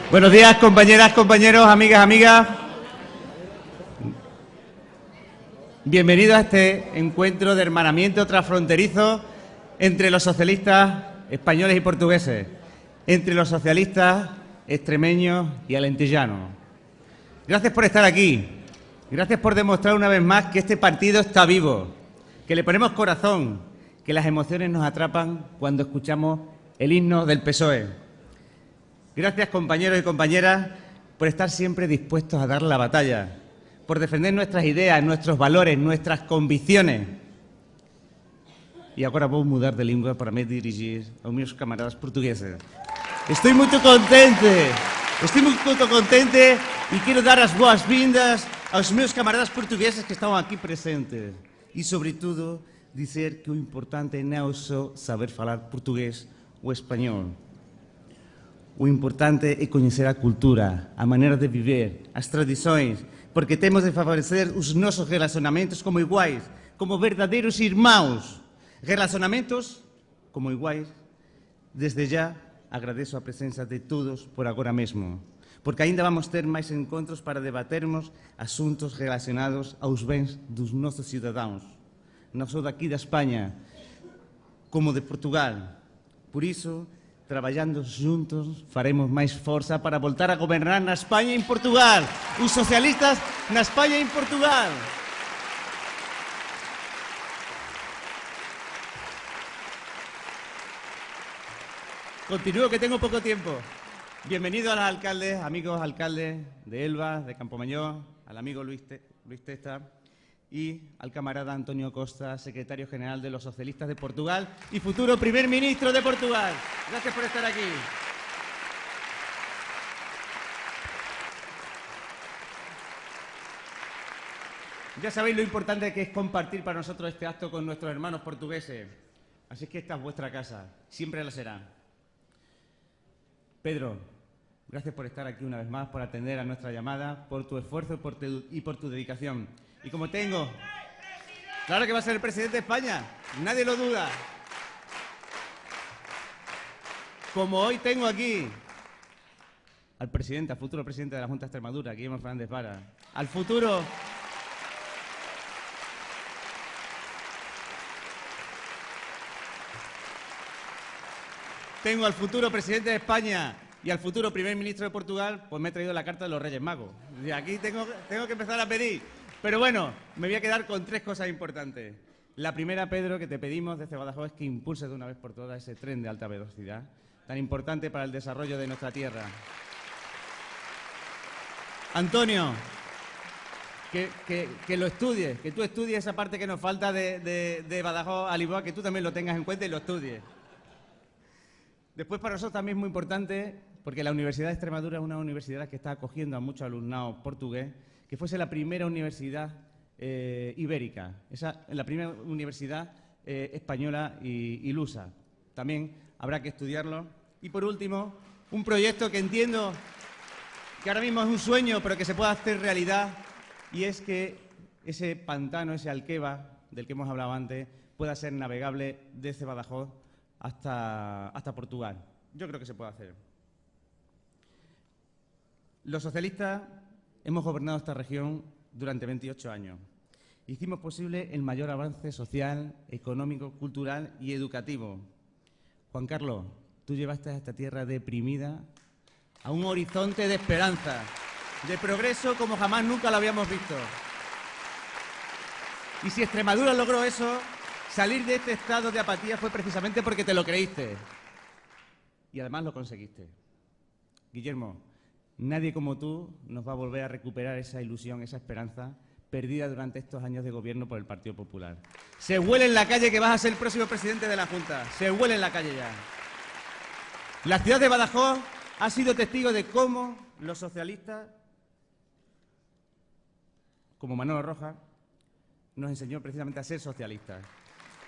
Buenos días, compañeras, compañeros, amigas, amigas. Bienvenidos a este encuentro de hermanamiento transfronterizo entre los socialistas españoles y portugueses, entre los socialistas extremeños y alentellanos. Gracias por estar aquí. Gracias por demostrar una vez más que este partido está vivo, que le ponemos corazón, que las emociones nos atrapan cuando escuchamos el himno del PSOE. Gracias, compañeros y compañeras, por estar siempre dispuestos a dar la batalla, por defender nuestras ideas, nuestros valores, nuestras convicciones. E agora vou mudar de língua para me dirigir aos meus camaradas portugueses. Estou muito contente e quero dar as boas-vindas aos meus camaradas portugueses que estão aqui presentes. E, sobretudo, dizer que o importante não é só saber falar português ou espanhol. O importante é conhecer a cultura, a maneira de viver, as tradições, porque temos de favorecer os nosos relacionamentos como iguais, como verdadeiros irmãos. Relacionamentos como iguais. Desde já agradeço a presença de todos por agora mesmo, porque ainda vamos ter máis encontros para debatermos asuntos relacionados aos bens dos nosos cidadãos, non só daqui da España, como de Portugal. Por iso, traballando xuntos, faremos máis forza para voltar a gobernar na España e en Portugal. Os socialistas na España e en Portugal. Continúo, que tengo poco tiempo. Bienvenido a los alcaldes, amigos alcaldes de Elva, de Campomayor, al amigo Luis Testa y al camarada Antonio Costa, secretario general de los socialistas de Portugal y futuro primer ministro de Portugal. Gracias por estar aquí. Ya sabéis lo importante que es compartir para nosotros este acto con nuestros hermanos portugueses. Así que esta es vuestra casa, siempre la será. Pedro, gracias por estar aquí una vez más, por atender a nuestra llamada, por tu esfuerzo y por tu dedicación. Y como tengo... Claro que va a ser el presidente de España, nadie lo duda. Como hoy tengo aquí al presidente, al futuro presidente de la Junta de Extremadura, Guillermo Fernández Vara, al futuro... Tengo al futuro presidente de España y al futuro primer ministro de Portugal, pues me he traído la carta de los Reyes Magos. Y aquí tengo que empezar a pedir. Pero bueno, me voy a quedar con tres cosas importantes. La primera, Pedro, que te pedimos desde Badajoz es que impulses de una vez por todas ese tren de alta velocidad, tan importante para el desarrollo de nuestra tierra. Antonio, que lo estudies, que tú estudies esa parte que nos falta de Badajoz a Lisboa, que tú también lo tengas en cuenta y lo estudies. Después, para nosotros también es muy importante, porque la Universidad de Extremadura es una universidad que está acogiendo a mucho alumnado portugués, que fuese la primera universidad ibérica, la primera universidad española y lusa. También habrá que estudiarlo. Y por último, un proyecto que entiendo que ahora mismo es un sueño, pero que se pueda hacer realidad, y es que ese pantano, ese Alqueva, del que hemos hablado antes, pueda ser navegable desde Badajoz hasta Portugal. Yo creo que se puede hacer. Los socialistas hemos gobernado esta región durante 28 años. Hicimos posible el mayor avance social, económico, cultural y educativo. Juan Carlos, tú llevaste a esta tierra deprimida a un horizonte de esperanza, de progreso como jamás nunca lo habíamos visto. Y si Extremadura logró eso, salir de este estado de apatía fue precisamente porque te lo creíste. Y además lo conseguiste. Guillermo, nadie como tú nos va a volver a recuperar esa ilusión, esa esperanza perdida durante estos años de gobierno por el Partido Popular. Se huele en la calle que vas a ser el próximo presidente de la Junta. Se huele en la calle ya. La ciudad de Badajoz ha sido testigo de cómo los socialistas, como Manolo Rojas, nos enseñó precisamente a ser socialistas.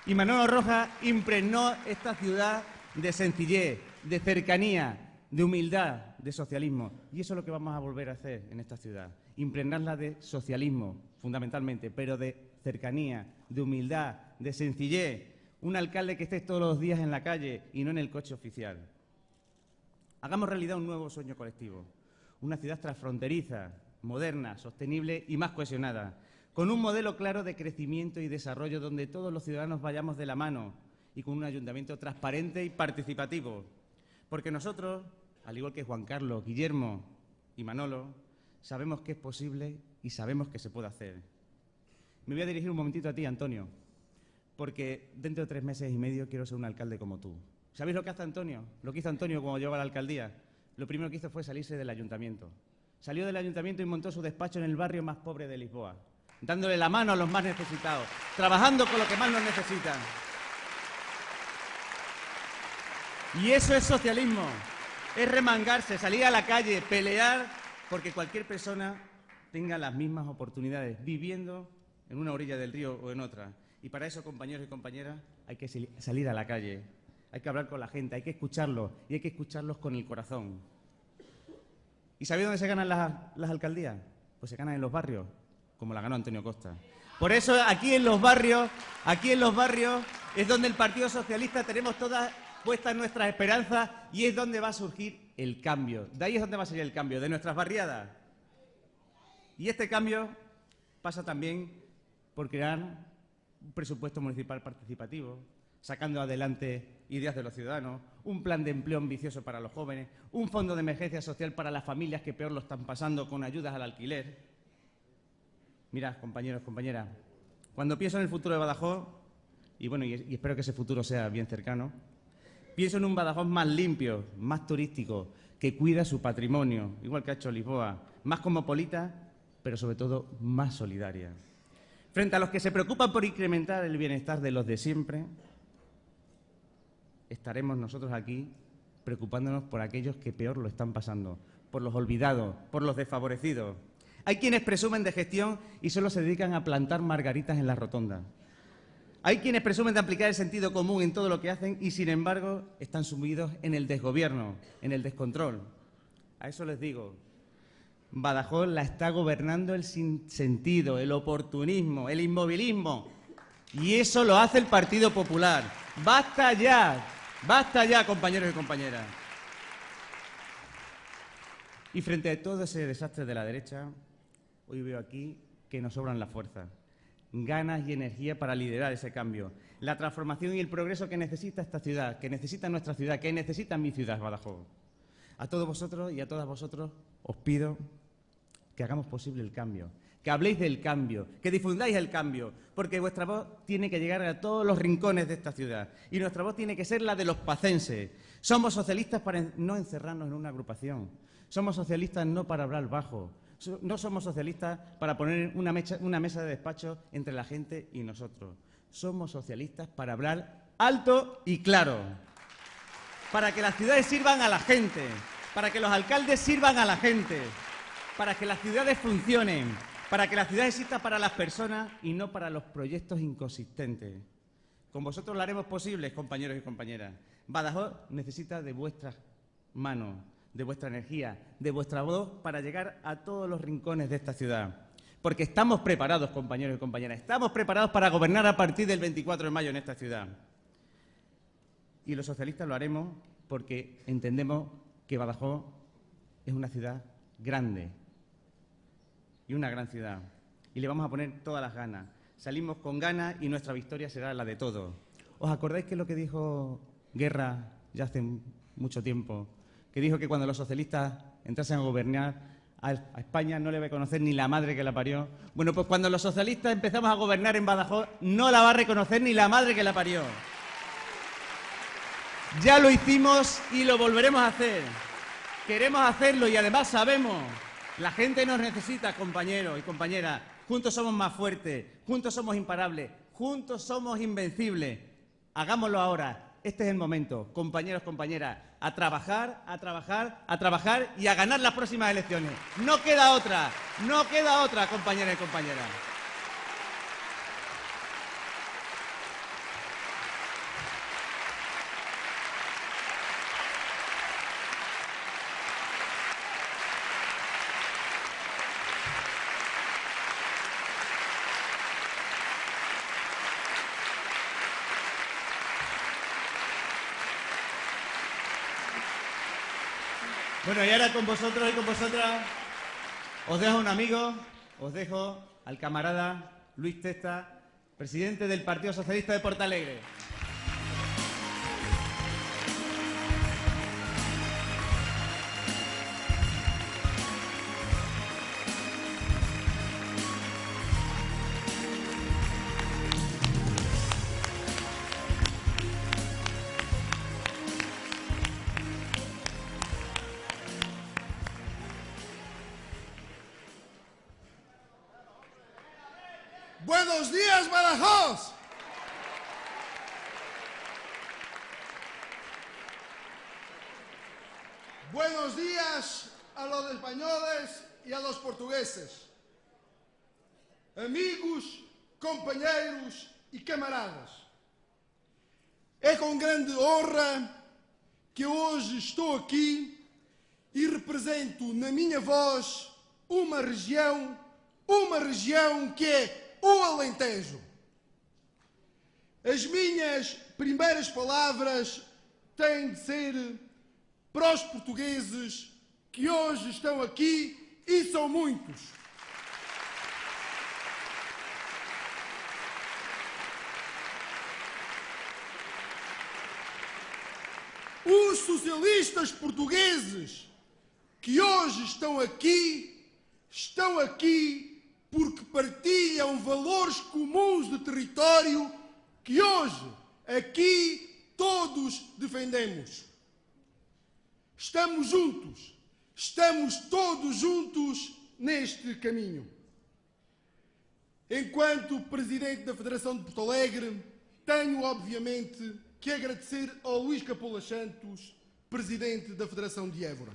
Y Manolo Rojas impregnó esta ciudad de sencillez, de cercanía, de humildad, de socialismo. Y eso es lo que vamos a volver a hacer en esta ciudad. Impregnarla de socialismo, fundamentalmente, pero de cercanía, de humildad, de sencillez. Un alcalde que esté todos los días en la calle y no en el coche oficial. Hagamos realidad un nuevo sueño colectivo. Una ciudad transfronteriza, moderna, sostenible y más cohesionada, con un modelo claro de crecimiento y desarrollo donde todos los ciudadanos vayamos de la mano y con un ayuntamiento transparente y participativo. Porque nosotros, al igual que Juan Carlos, Guillermo y Manolo, sabemos que es posible y sabemos que se puede hacer. Me voy a dirigir un momentito a ti, Antonio, porque dentro de 3 meses y medio quiero ser un alcalde como tú. ¿Sabéis lo que hace Antonio? Lo que hizo Antonio cuando llegó a la alcaldía. Lo primero que hizo fue salirse del ayuntamiento. Salió del ayuntamiento y montó su despacho en el barrio más pobre de Lisboa, dándole la mano a los más necesitados, trabajando con los que más nos necesitan. Y eso es socialismo, es remangarse, salir a la calle, pelear porque cualquier persona tenga las mismas oportunidades, viviendo en una orilla del río o en otra. Y para eso, compañeros y compañeras, hay que salir a la calle, hay que hablar con la gente, hay que escucharlos y hay que escucharlos con el corazón. ¿Y sabéis dónde se ganan las alcaldías? Pues se ganan en los barrios, como la ganó Antonio Costa. Por eso aquí en los barrios es donde el Partido Socialista tenemos todas puestas nuestras esperanzas y es donde va a surgir el cambio. De ahí es donde va a salir el cambio, de nuestras barriadas. Y este cambio pasa también por crear un presupuesto municipal participativo, sacando adelante ideas de los ciudadanos, un plan de empleo ambicioso para los jóvenes, un fondo de emergencia social para las familias que peor lo están pasando con ayudas al alquiler. Mirad, compañeros, compañeras, cuando pienso en el futuro de Badajoz, y espero que ese futuro sea bien cercano, pienso en un Badajoz más limpio, más turístico, que cuida su patrimonio, igual que ha hecho Lisboa, más cosmopolita, pero sobre todo más solidaria. Frente a los que se preocupan por incrementar el bienestar de los de siempre, estaremos nosotros aquí preocupándonos por aquellos que peor lo están pasando, por los olvidados, por los desfavorecidos. Hay quienes presumen de gestión y solo se dedican a plantar margaritas en las rotondas. Hay quienes presumen de aplicar el sentido común en todo lo que hacen y, sin embargo, están sumidos en el desgobierno, en el descontrol. A eso les digo, Badajoz la está gobernando el sinsentido, el oportunismo, el inmovilismo. Y eso lo hace el Partido Popular. ¡Basta ya, compañeros y compañeras! Y frente a todo ese desastre de la derecha, hoy veo aquí que nos sobran las fuerzas, ganas y energía para liderar ese cambio, la transformación y el progreso que necesita esta ciudad, que necesita nuestra ciudad, que necesita mi ciudad, Badajoz. A todos vosotros y a todas vosotros os pido que hagamos posible el cambio, que habléis del cambio, que difundáis el cambio, porque vuestra voz tiene que llegar a todos los rincones de esta ciudad y nuestra voz tiene que ser la de los pacenses. Somos socialistas para no encerrarnos en una agrupación, somos socialistas no para hablar bajo, no somos socialistas para poner una mesa de despacho entre la gente y nosotros. Somos socialistas para hablar alto y claro, para que las ciudades sirvan a la gente, para que los alcaldes sirvan a la gente, para que las ciudades funcionen, para que la ciudad exista para las personas y no para los proyectos inconsistentes. Con vosotros lo haremos posible, compañeros y compañeras. Badajoz necesita de vuestras manos, de vuestra energía, de vuestra voz para llegar a todos los rincones de esta ciudad. Porque estamos preparados, compañeros y compañeras, estamos preparados para gobernar a partir del 24 de mayo en esta ciudad. Y los socialistas lo haremos porque entendemos que Badajoz es una ciudad grande y una gran ciudad. Y le vamos a poner todas las ganas. Salimos con ganas y nuestra victoria será la de todos. ¿Os acordáis que lo que dijo Guerra ya hace mucho tiempo? Que dijo que cuando los socialistas entrasen a gobernar, a España no le va a conocer ni la madre que la parió. Bueno, pues cuando los socialistas empezamos a gobernar en Badajoz, no la va a reconocer ni la madre que la parió. Ya lo hicimos y lo volveremos a hacer. Queremos hacerlo y además sabemos, la gente nos necesita, compañeros y compañeras. Juntos somos más fuertes, juntos somos imparables, juntos somos invencibles. Hagámoslo ahora. Este es el momento, compañeros, compañeras, a trabajar, a trabajar, a trabajar y a ganar las próximas elecciones. No queda otra, compañeros y compañeras. Bueno, y ahora con vosotros y con vosotras os dejo un amigo, os dejo al camarada Luis Testa, presidente del Partido Socialista de Portalegre. Buenos días, Badajoz. Buenos días a los españoles y a los portugueses. Amigos, companheiros e camaradas. É com grande honra que hoje estou aqui e represento na minha voz uma região que é o Alentejo. As minhas primeiras palavras têm de ser para os portugueses que hoje estão aqui e são muitos. Os socialistas portugueses que hoje estão aqui porque partilham valores comuns de território que hoje, aqui, todos defendemos. Estamos todos juntos neste caminho. Enquanto Presidente da Federação de Porto Alegre, tenho, obviamente, que agradecer ao Luís Capolas Santos, Presidente da Federação de Évora.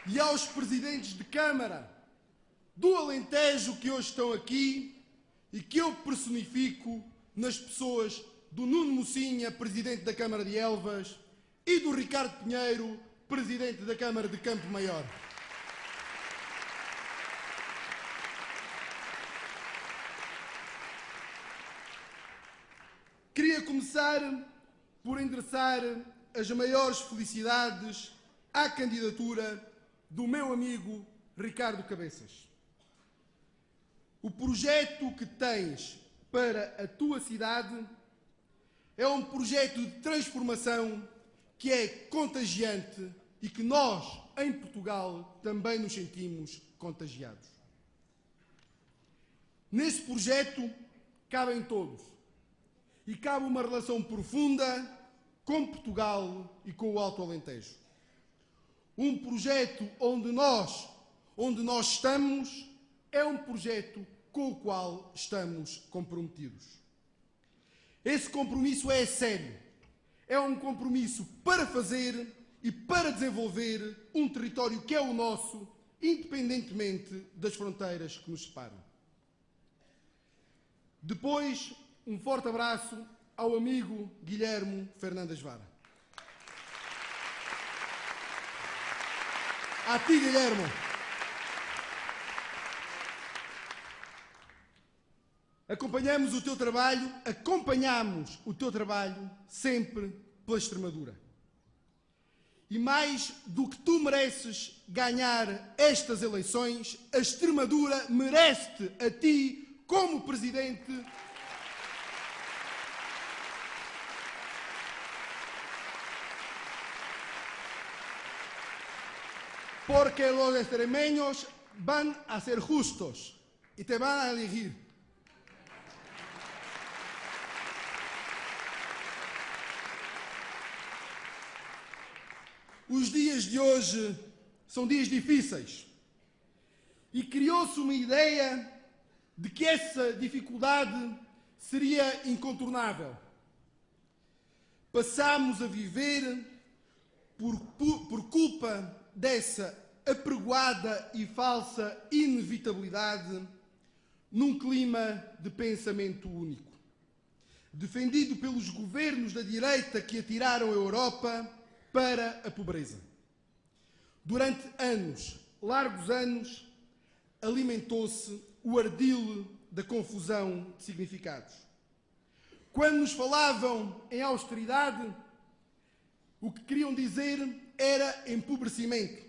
E aos presidentes de Câmara do Alentejo que hoje estão aqui e que eu personifico nas pessoas do Nuno Mocinha, Presidente da Câmara de Elvas, e do Ricardo Pinheiro, Presidente da Câmara de Campo Maior. Queria começar por endereçar as maiores felicidades à candidatura do meu amigo Ricardo Cabeças. O projeto que tens para a tua cidade é um projeto de transformação que é contagiante e que nós, em Portugal, também nos sentimos contagiados. Nesse projeto cabem todos e cabe uma relação profunda com Portugal e com o Alto Alentejo. Um projeto onde nós estamos é um projeto com o qual estamos comprometidos. Esse compromisso é sério. É um compromisso para fazer e para desenvolver um território que é o nosso, independentemente das fronteiras que nos separam. Depois, um forte abraço ao amigo Guilherme Fernandes Vara. A ti, Guilherme. Acompanhamos o teu trabalho sempre pela Extremadura. E mais do que tu mereces ganhar estas eleições, a Extremadura merece-te a ti como Presidente porque los extremeños van a ser justos y te van a elegir. Os dias de hoje são dias difíceis e criou-se uma ideia de que essa dificuldade seria incontornável. Passámos a viver, por culpa dessa apregoada e falsa inevitabilidade, num clima de pensamento único, defendido pelos governos da direita que atiraram a Europa para a pobreza. Durante anos, largos anos, alimentou-se o ardil da confusão de significados. Quando nos falavam em austeridade, o que queriam dizer era empobrecimento.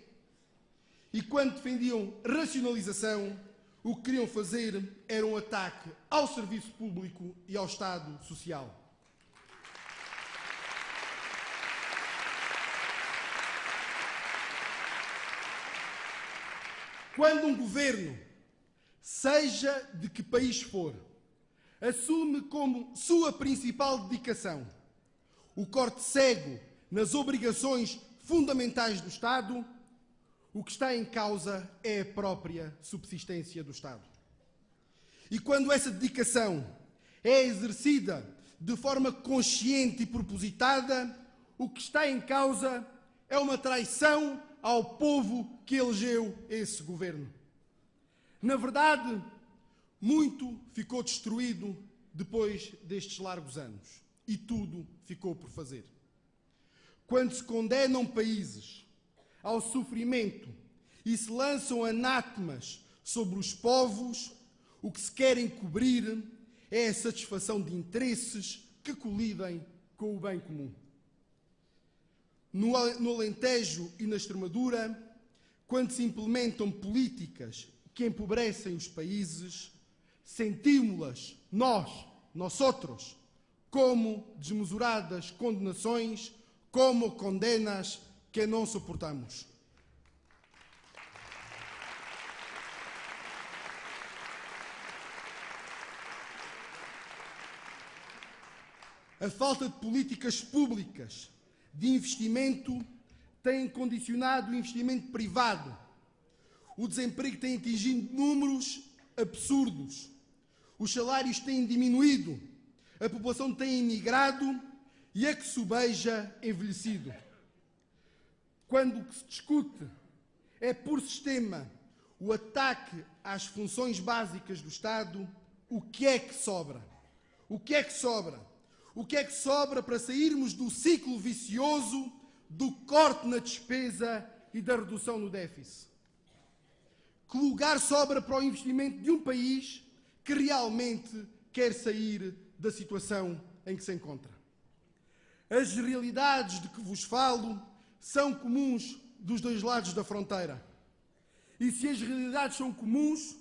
E quando defendiam racionalização, o que queriam fazer era um ataque ao serviço público e ao Estado Social. Quando um governo, seja de que país for, assume como sua principal dedicação o corte cego nas obrigações fundamentais do Estado, o que está em causa é a própria subsistência do Estado. E quando essa dedicação é exercida de forma consciente e propositada, o que está em causa é uma traição ao povo que elegeu esse governo. Na verdade, muito ficou destruído depois destes largos anos e tudo ficou por fazer. Quando se condenam países ao sofrimento e se lançam anátemas sobre os povos, o que se querem cobrir é a satisfação de interesses que colidem com o bem comum. No Alentejo e na Extremadura, quando se implementam políticas que empobrecem os países, sentimos-las, nós outros, como desmesuradas condenações, como condenas que não suportamos. A falta de políticas públicas de investimento tem condicionado o investimento privado. O desemprego tem atingido números absurdos. Os salários têm diminuído. A população tem emigrado e a que sobeja envelhecido. Quando o que se discute é por sistema o ataque às funções básicas do Estado, o que é que sobra? O que é que sobra? O que é que sobra para sairmos do ciclo vicioso do corte na despesa e da redução no déficit? Que lugar sobra para o investimento de um país que realmente quer sair da situação em que se encontra? As realidades de que vos falo são comuns dos dois lados da fronteira. E se as realidades são comuns,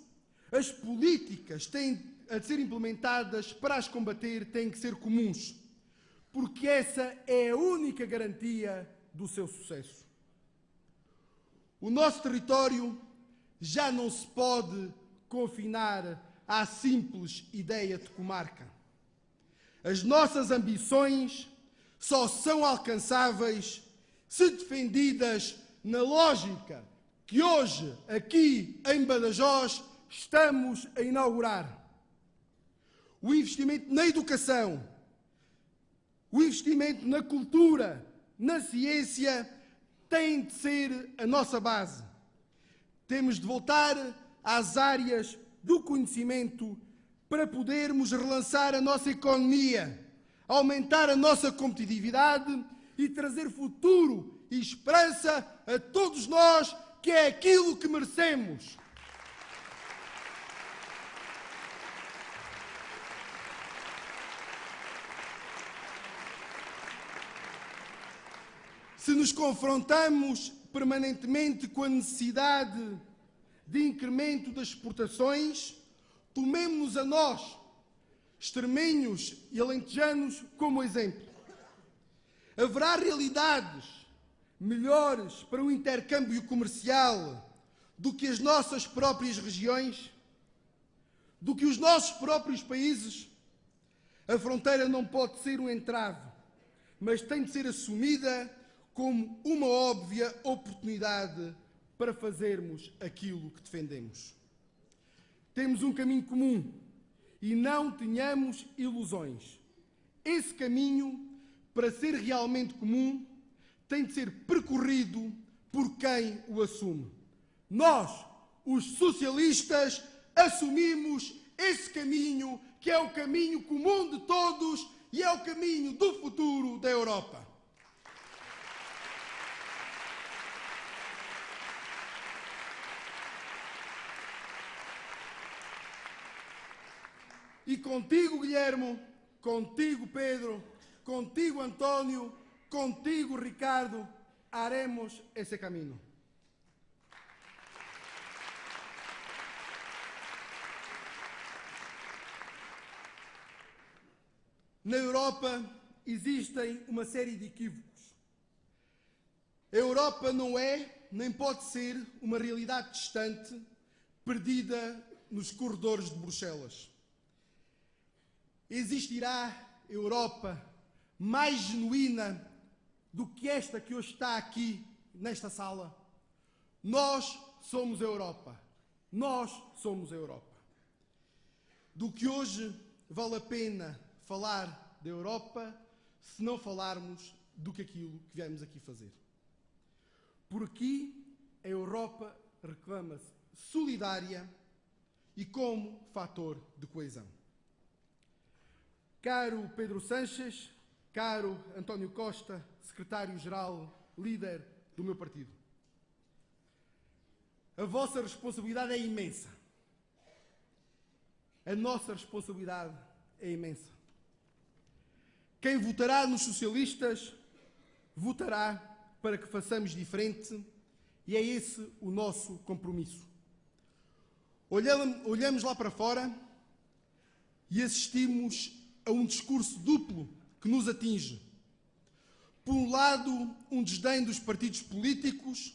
as políticas têm a ser implementadas para as combater têm que ser comuns, porque essa é a única garantia do seu sucesso. O nosso território já não se pode confinar à simples ideia de comarca. As nossas ambições só são alcançáveis se defendidas na lógica que hoje, aqui em Badajoz, estamos a inaugurar. O investimento na educação, o investimento na cultura, na ciência, tem de ser a nossa base. Temos de voltar às áreas do conhecimento para podermos relançar a nossa economia, aumentar a nossa competitividade e trazer futuro e esperança a todos nós, que é aquilo que merecemos. Se nos confrontamos permanentemente com a necessidade de incremento das exportações, tomemos-nos a nós, extremenhos e alentejanos, como exemplo. Haverá realidades melhores para o intercâmbio comercial do que as nossas próprias regiões, do que os nossos próprios países? A fronteira não pode ser um entrave, mas tem de ser assumida como uma óbvia oportunidade para fazermos aquilo que defendemos. Temos um caminho comum e não tenhamos ilusões. Esse caminho, para ser realmente comum, tem de ser percorrido por quem o assume. Nós, os socialistas, assumimos esse caminho, que é o caminho comum de todos e é o caminho do futuro da Europa. E contigo, Guilherme, contigo, Pedro, contigo, António, contigo, Ricardo, haremos esse caminho. Na Europa existem uma série de equívocos. A Europa não é, nem pode ser, uma realidade distante, perdida nos corredores de Bruxelas. Existirá Europa mais genuína do que esta que hoje está aqui, nesta sala? Nós somos a Europa. Nós somos a Europa. Do que hoje vale a pena falar da Europa se não falarmos do que aquilo que viemos aqui fazer. Por aqui, a Europa reclama-se solidária e como fator de coesão. Caro Pedro Sánchez, caro António Costa, secretário-geral, líder do meu partido, a vossa responsabilidade é imensa. A nossa responsabilidade é imensa. Quem votará nos socialistas, votará para que façamos diferente e é esse o nosso compromisso. Olhamos lá para fora e assistimos a um discurso duplo que nos atinge. Por um lado, um desdém dos partidos políticos,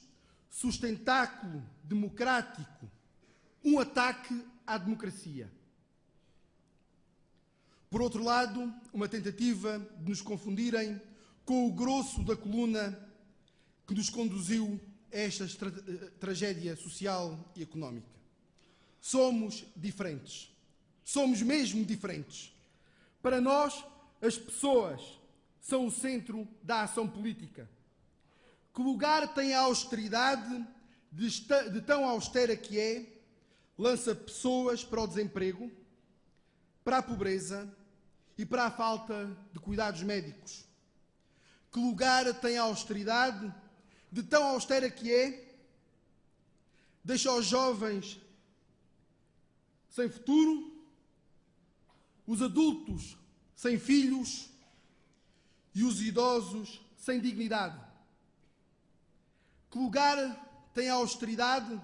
sustentáculo democrático, um ataque à democracia. Por outro lado, uma tentativa de nos confundirem com o grosso da coluna que nos conduziu a esta tragédia social e económica. Somos diferentes. Somos mesmo diferentes. Para nós, as pessoas são o centro da ação política. Que lugar tem a austeridade de tão austera que é, lança pessoas para o desemprego, para a pobreza e para a falta de cuidados médicos? Que lugar tem a austeridade de tão austera que é, deixa os jovens sem futuro, os adultos sem filhos e os idosos sem dignidade? Que lugar tem a austeridade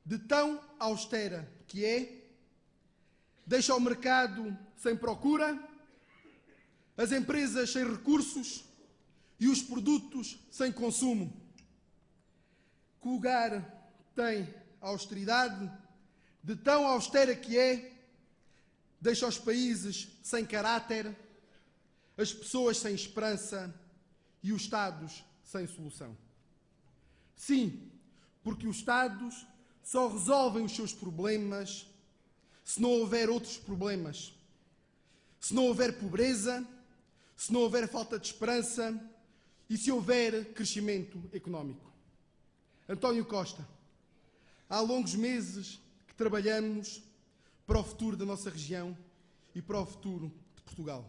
de tão austera que é, deixa o mercado sem procura, as empresas sem recursos e os produtos sem consumo? Que lugar tem a austeridade de tão austera que é, deixa os países sem caráter, as pessoas sem esperança e os Estados sem solução? Sim, porque os Estados só resolvem os seus problemas se não houver outros problemas. Se não houver pobreza, se não houver falta de esperança e se houver crescimento económico. António Costa, há longos meses que trabalhamos para o futuro da nossa região e para o futuro de Portugal.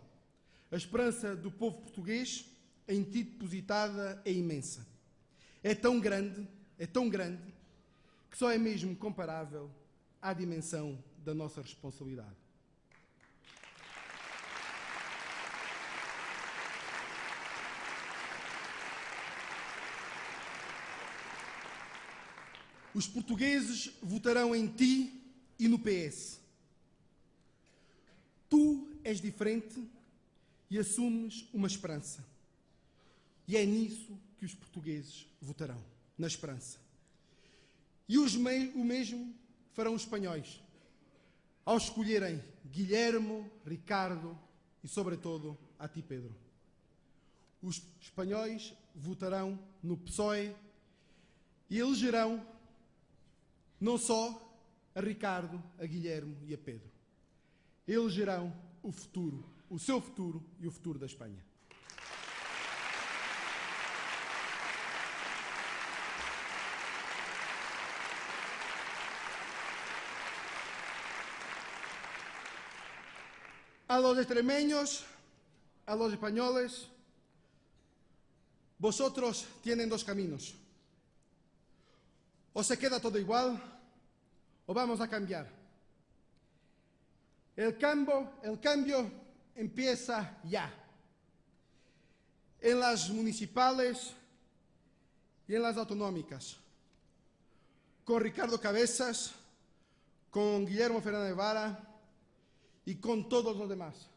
A esperança do povo português em ti depositada é imensa. É tão grande, que só é mesmo comparável à dimensão da nossa responsabilidade. Os portugueses votarão em ti e no PS. Tu és diferente e assumes uma esperança. E é nisso que os portugueses votarão, na esperança. E o mesmo farão os espanhóis, ao escolherem Guilherme, Ricardo e, sobretudo, a ti, Pedro. Os espanhóis votarão no PSOE e elegerão não só a Ricardo, a Guilherme e a Pedro. Elegerão o futuro, o seu futuro e o futuro da Espanha. A los extremeños, a los españoles, vosotros tienen dos caminos. O se queda todo igual, o vamos a cambiar. El cambio empieza ya. En las municipales y en las autonómicas. Con Ricardo Cabezas, con Guillermo Fernández Vara y con todos los demás.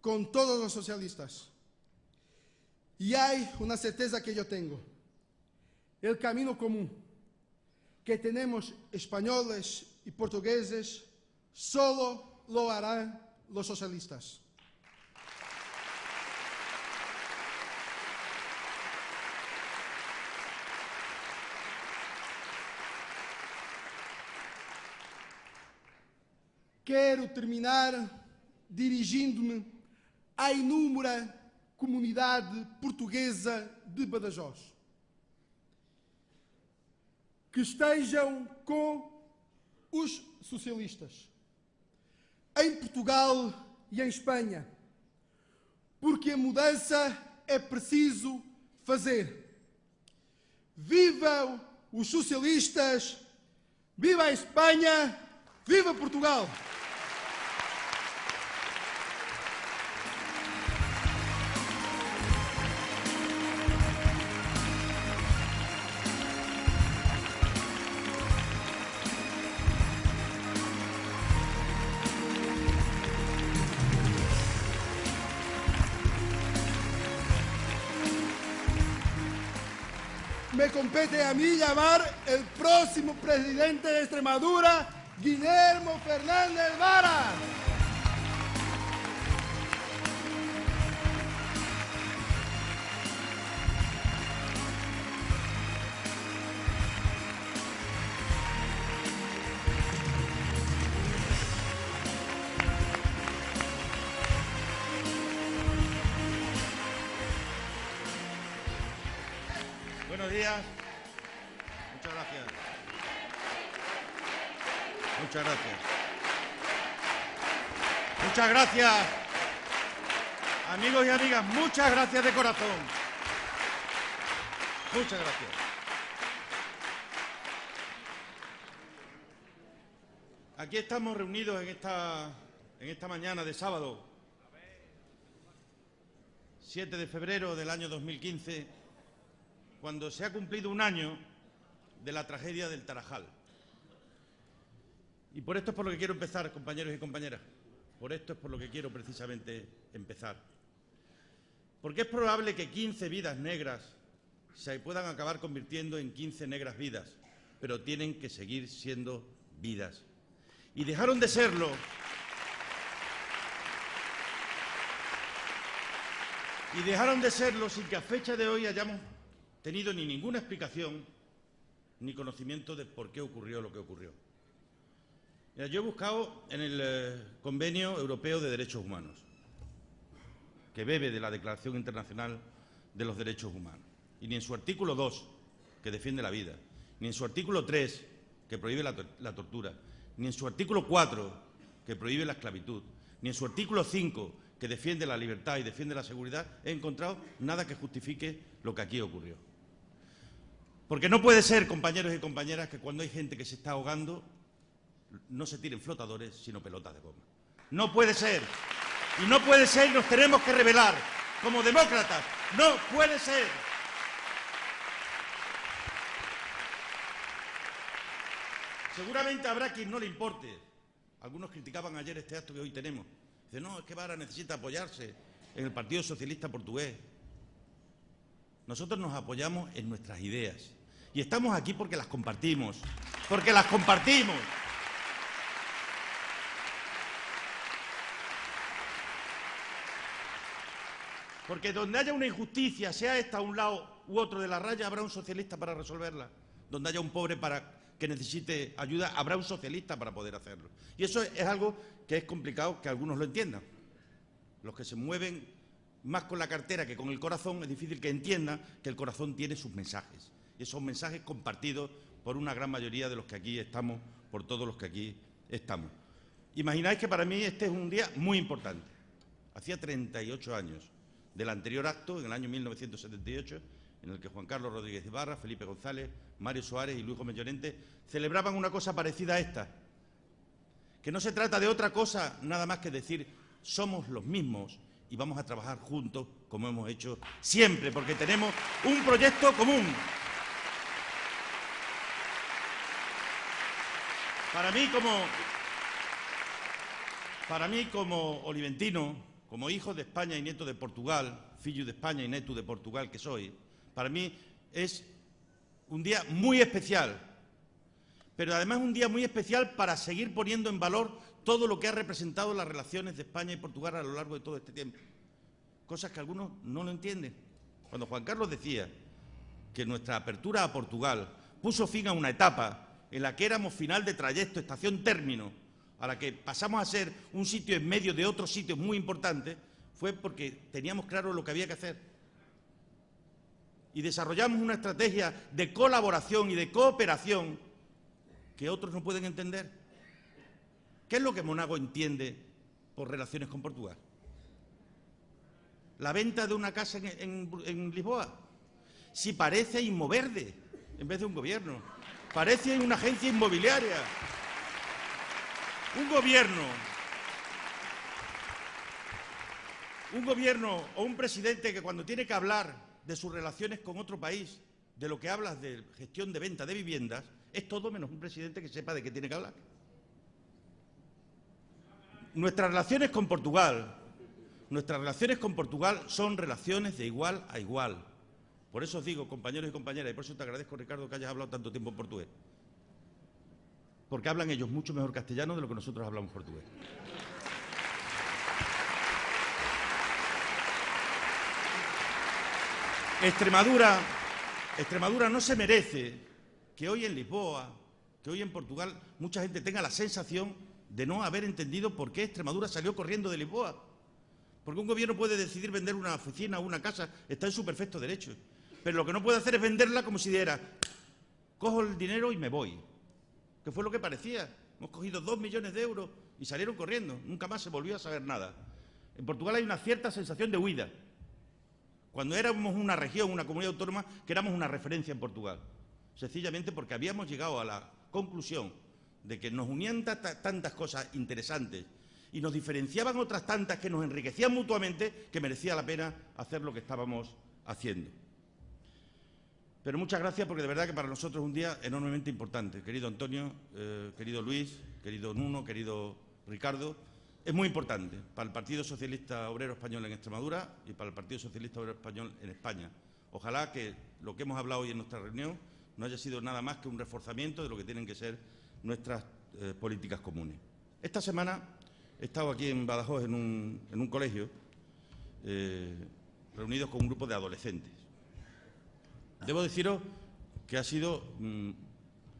Con todos los socialistas. Y hay una certeza que yo tengo. El camino común que tenemos españoles y portugueses solo lo harán los socialistas. Quero terminar dirigindo-me à inúmera comunidade portuguesa de Badajoz. Que estejam com os socialistas, em Portugal e em Espanha, porque a mudança é preciso fazer. Vivam os socialistas, viva a Espanha, viva Portugal! Me compete a mí llamar el próximo presidente de Extremadura, Guillermo Fernández Vara. Buenos días. Muchas gracias. Muchas gracias. Muchas gracias. Amigos y amigas, muchas gracias de corazón. Muchas gracias. Aquí estamos reunidos en esta mañana de sábado, 7 de febrero del año 2015, cuando se ha cumplido un año de la tragedia del Tarajal. Y por esto es por lo que quiero empezar, compañeros y compañeras. Por esto es por lo que quiero precisamente empezar. Porque es probable que 15 vidas negras se puedan acabar convirtiendo en 15 negras vidas, pero tienen que seguir siendo vidas. Y dejaron de serlo sin que a fecha de hoy hayamos tenido ni ninguna explicación ni conocimiento de por qué ocurrió lo que ocurrió. Mira, yo he buscado en el Convenio Europeo de Derechos Humanos, que bebe de la Declaración Internacional de los Derechos Humanos, y ni en su artículo 2, que defiende la vida, ni en su artículo 3, que prohíbe la tortura, ni en su artículo 4, que prohíbe la esclavitud, ni en su artículo 5, que defiende la libertad y defiende la seguridad, he encontrado nada que justifique lo que aquí ocurrió. Porque no puede ser, compañeros y compañeras, que cuando hay gente que se está ahogando no se tiren flotadores, sino pelotas de goma. No puede ser. Y no puede ser, nos tenemos que rebelar como demócratas. No puede ser. Seguramente habrá quien no le importe. Algunos criticaban ayer este acto que hoy tenemos. Dicen, no, es que Vara necesita apoyarse en el Partido Socialista Portugués. Nosotros nos apoyamos en nuestras ideas. Y estamos aquí porque las compartimos. Porque las compartimos. Porque donde haya una injusticia, sea esta a un lado u otro de la raya, habrá un socialista para resolverla. Donde haya un pobre que necesite ayuda, habrá un socialista para poder hacerlo. Y eso es algo que es complicado que algunos lo entiendan. Los que se mueven más con la cartera que con el corazón, es difícil que entiendan que el corazón tiene sus mensajes. Y esos mensajes compartidos por una gran mayoría de los que aquí estamos, por todos los que aquí estamos. Imagináis que para mí este es un día muy importante. Hacía 38 años del anterior acto, en el año 1978, en el que Juan Carlos Rodríguez Ibarra, Felipe González, Mario Soares y Luis Gómez Llorente celebraban una cosa parecida a esta, que no se trata de otra cosa nada más que decir somos los mismos y vamos a trabajar juntos como hemos hecho siempre, porque tenemos un proyecto común. Para mí como oliventino, como hijo de España y nieto de Portugal, fillo de España y neto de Portugal que soy, para mí es un día muy especial, pero además un día muy especial para seguir poniendo en valor todo lo que ha representado las relaciones de España y Portugal a lo largo de todo este tiempo. Cosas que algunos no lo entienden. Cuando Juan Carlos decía que nuestra apertura a Portugal puso fin a una etapa en la que éramos final de trayecto, estación término, a la que pasamos a ser un sitio en medio de otros sitios muy importantes, fue porque teníamos claro lo que había que hacer. Y desarrollamos una estrategia de colaboración y de cooperación que otros no pueden entender. ¿Qué es lo que Monago entiende por relaciones con Portugal? ¿La venta de una casa en Lisboa? Si parece Inmoverde, en vez de un gobierno. Parece una agencia inmobiliaria. Un gobierno o un presidente que cuando tiene que hablar de sus relaciones con otro país, de lo que hablas de gestión de venta de viviendas, es todo menos un presidente que sepa de qué tiene que hablar. Nuestras relaciones con Portugal son relaciones de igual a igual. Por eso os digo, compañeros y compañeras, y por eso te agradezco, Ricardo, que hayas hablado tanto tiempo en portugués. Porque hablan ellos mucho mejor castellano de lo que nosotros hablamos portugués. Extremadura no se merece que hoy en Lisboa, que hoy en Portugal, mucha gente tenga la sensación de no haber entendido por qué Extremadura salió corriendo de Lisboa. Porque un gobierno puede decidir vender una oficina o una casa, está en su perfecto derecho. Pero lo que no puede hacer es venderla como si dijera, cojo el dinero y me voy. Que fue lo que parecía. Hemos cogido 2 millones de euros y salieron corriendo. Nunca más se volvió a saber nada. En Portugal hay una cierta sensación de huida. Cuando éramos una región, una comunidad autónoma, que éramos una referencia en Portugal. Sencillamente porque habíamos llegado a la conclusión de que nos unían tantas cosas interesantes y nos diferenciaban otras tantas que nos enriquecían mutuamente, que merecía la pena hacer lo que estábamos haciendo. Pero muchas gracias, porque de verdad que para nosotros es un día enormemente importante. Querido Antonio, querido Luis, querido Nuno, querido Ricardo, es muy importante para el Partido Socialista Obrero Español en Extremadura y para el Partido Socialista Obrero Español en España. Ojalá que lo que hemos hablado hoy en nuestra reunión no haya sido nada más que un reforzamiento de lo que tienen que ser nuestras políticas comunes. Esta semana he estado aquí en Badajoz en un colegio, reunidos con un grupo de adolescentes. Debo deciros que ha sido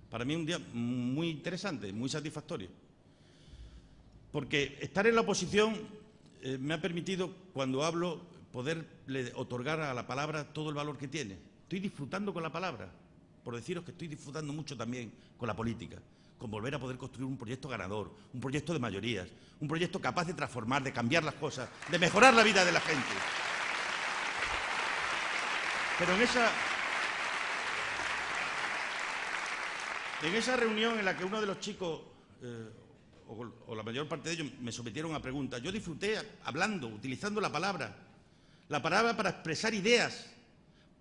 para mí un día muy interesante, muy satisfactorio, porque estar en la oposición me ha permitido, cuando hablo, poderle otorgar a la palabra todo el valor que tiene. Estoy disfrutando con la palabra, por deciros que estoy disfrutando mucho también con la política, con volver a poder construir un proyecto ganador, un proyecto de mayorías, un proyecto capaz de transformar, de cambiar las cosas, de mejorar la vida de la gente. Pero en esa reunión en la que uno de los chicos, o la mayor parte de ellos, me sometieron a preguntas, yo disfruté hablando, utilizando la palabra para expresar ideas,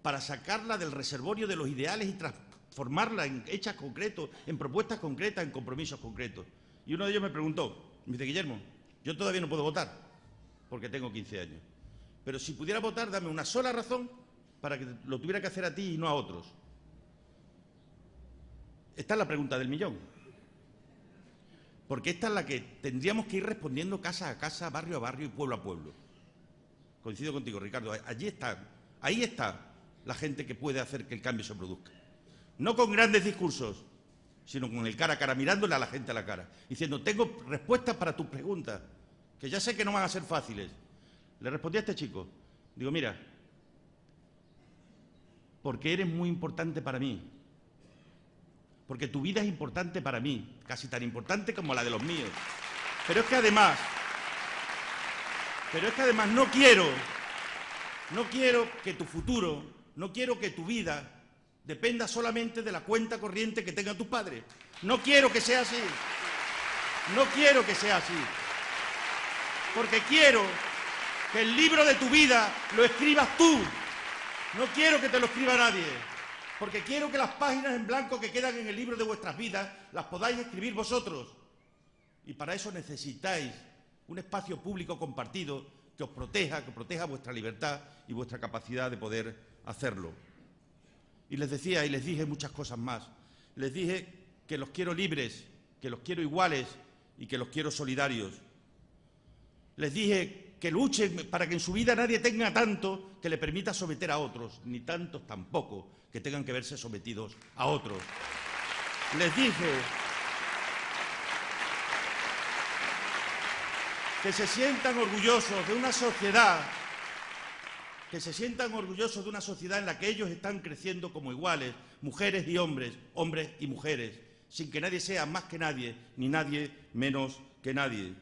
para sacarla del reservorio de los ideales y transformarla en hechos concretos, en propuestas concretas, en compromisos concretos. Y uno de ellos me preguntó, me dice, Guillermo, yo todavía no puedo votar, porque tengo 15 años, pero si pudiera votar, dame una sola razón para que lo tuviera que hacer a ti y no a otros. Esta es la pregunta del millón, porque esta es la que tendríamos que ir respondiendo casa a casa, barrio a barrio y pueblo a pueblo. Coincido contigo, Ricardo, ahí está la gente que puede hacer que el cambio se produzca. No con grandes discursos, sino con el cara a cara, mirándole a la gente a la cara, diciendo, tengo respuestas para tus preguntas, que ya sé que no van a ser fáciles. Le respondí a este chico, digo, mira, porque eres muy importante para mí, porque tu vida es importante para mí, casi tan importante como la de los míos. Pero es que además no quiero que tu futuro, no quiero que tu vida dependa solamente de la cuenta corriente que tengan tus padres. No quiero que sea así. No quiero que sea así. porque quiero que el libro de tu vida lo escribas tú. No quiero que te lo escriba nadie, porque quiero que las páginas en blanco que quedan en el libro de vuestras vidas las podáis escribir vosotros. Y para eso necesitáis un espacio público compartido que os proteja, que proteja vuestra libertad y vuestra capacidad de poder hacerlo. Y les decía y les dije muchas cosas más. Les dije que los quiero libres, que los quiero iguales y que los quiero solidarios. Les dije que luchen para que en su vida nadie tenga tanto que le permita someter a otros, ni tantos tampoco que tengan que verse sometidos a otros. Les dije que se sientan orgullosos de una sociedad, en la que ellos están creciendo como iguales, mujeres y hombres, hombres y mujeres, sin que nadie sea más que nadie, ni nadie menos que nadie.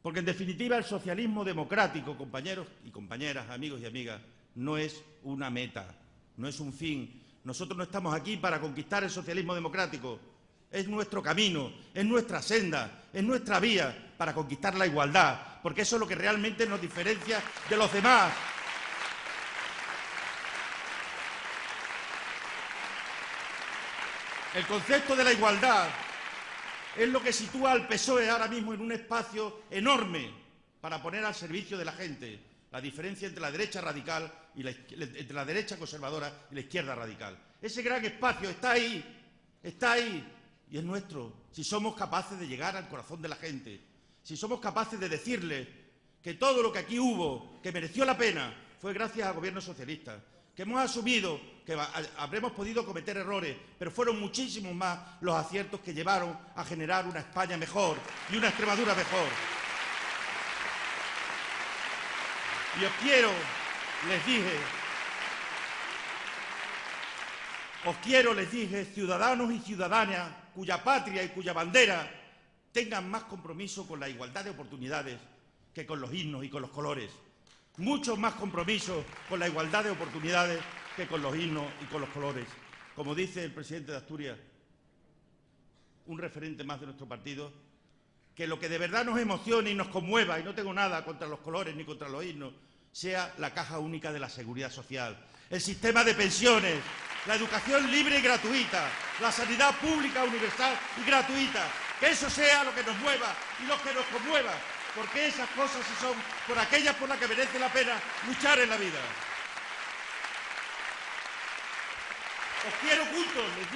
Porque, en definitiva, el socialismo democrático, compañeros y compañeras, amigos y amigas, no es una meta, no es un fin. Nosotros no estamos aquí para conquistar el socialismo democrático. Es nuestro camino, es nuestra senda, es nuestra vía para conquistar la igualdad, porque eso es lo que realmente nos diferencia de los demás. El concepto de la igualdad es lo que sitúa al PSOE ahora mismo en un espacio enorme para poner al servicio de la gente la diferencia entre la derecha radical y entre la derecha conservadora y la izquierda radical. Ese gran espacio está ahí, y es nuestro, si somos capaces de llegar al corazón de la gente, si somos capaces de decirle que todo lo que aquí hubo, que mereció la pena, fue gracias al gobierno socialista, que hemos asumido que habremos podido cometer errores, pero fueron muchísimos más los aciertos que llevaron a generar una España mejor y una Extremadura mejor. Y os quiero, les dije, ciudadanos y ciudadanas cuya patria y cuya bandera tengan más compromiso con la igualdad de oportunidades que con los himnos y con los colores. Mucho más compromiso con la igualdad de oportunidades que con los himnos y con los colores. Como dice el presidente de Asturias, un referente más de nuestro partido, que lo que de verdad nos emocione y nos conmueva, y no tengo nada contra los colores ni contra los himnos, sea la caja única de la seguridad social, el sistema de pensiones, la educación libre y gratuita, la sanidad pública, universal y gratuita. Que eso sea lo que nos mueva y lo que nos conmueva, porque esas cosas sí son por aquellas por las que merece la pena luchar en la vida. Os quiero juntos, les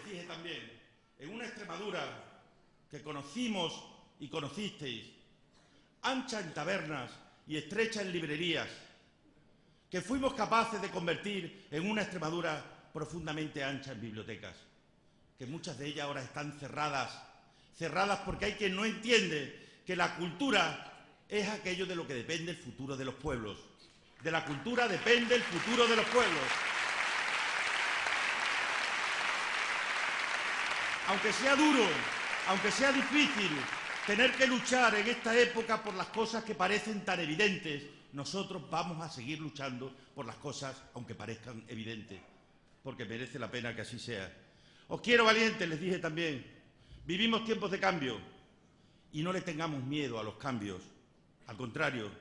dije también, en una Extremadura que conocimos y conocisteis, ancha en tabernas y estrecha en librerías, que fuimos capaces de convertir en una Extremadura profundamente ancha en bibliotecas, que muchas de ellas ahora están cerradas porque hay quien no entiende que la cultura es aquello de lo que depende el futuro de los pueblos. De la cultura depende el futuro de los pueblos. Aunque sea duro, aunque sea difícil tener que luchar en esta época por las cosas que parecen tan evidentes, nosotros vamos a seguir luchando por las cosas aunque parezcan evidentes, porque merece la pena que así sea. Os quiero valientes, les dije también. Vivimos tiempos de cambio y no le tengamos miedo a los cambios. Al contrario,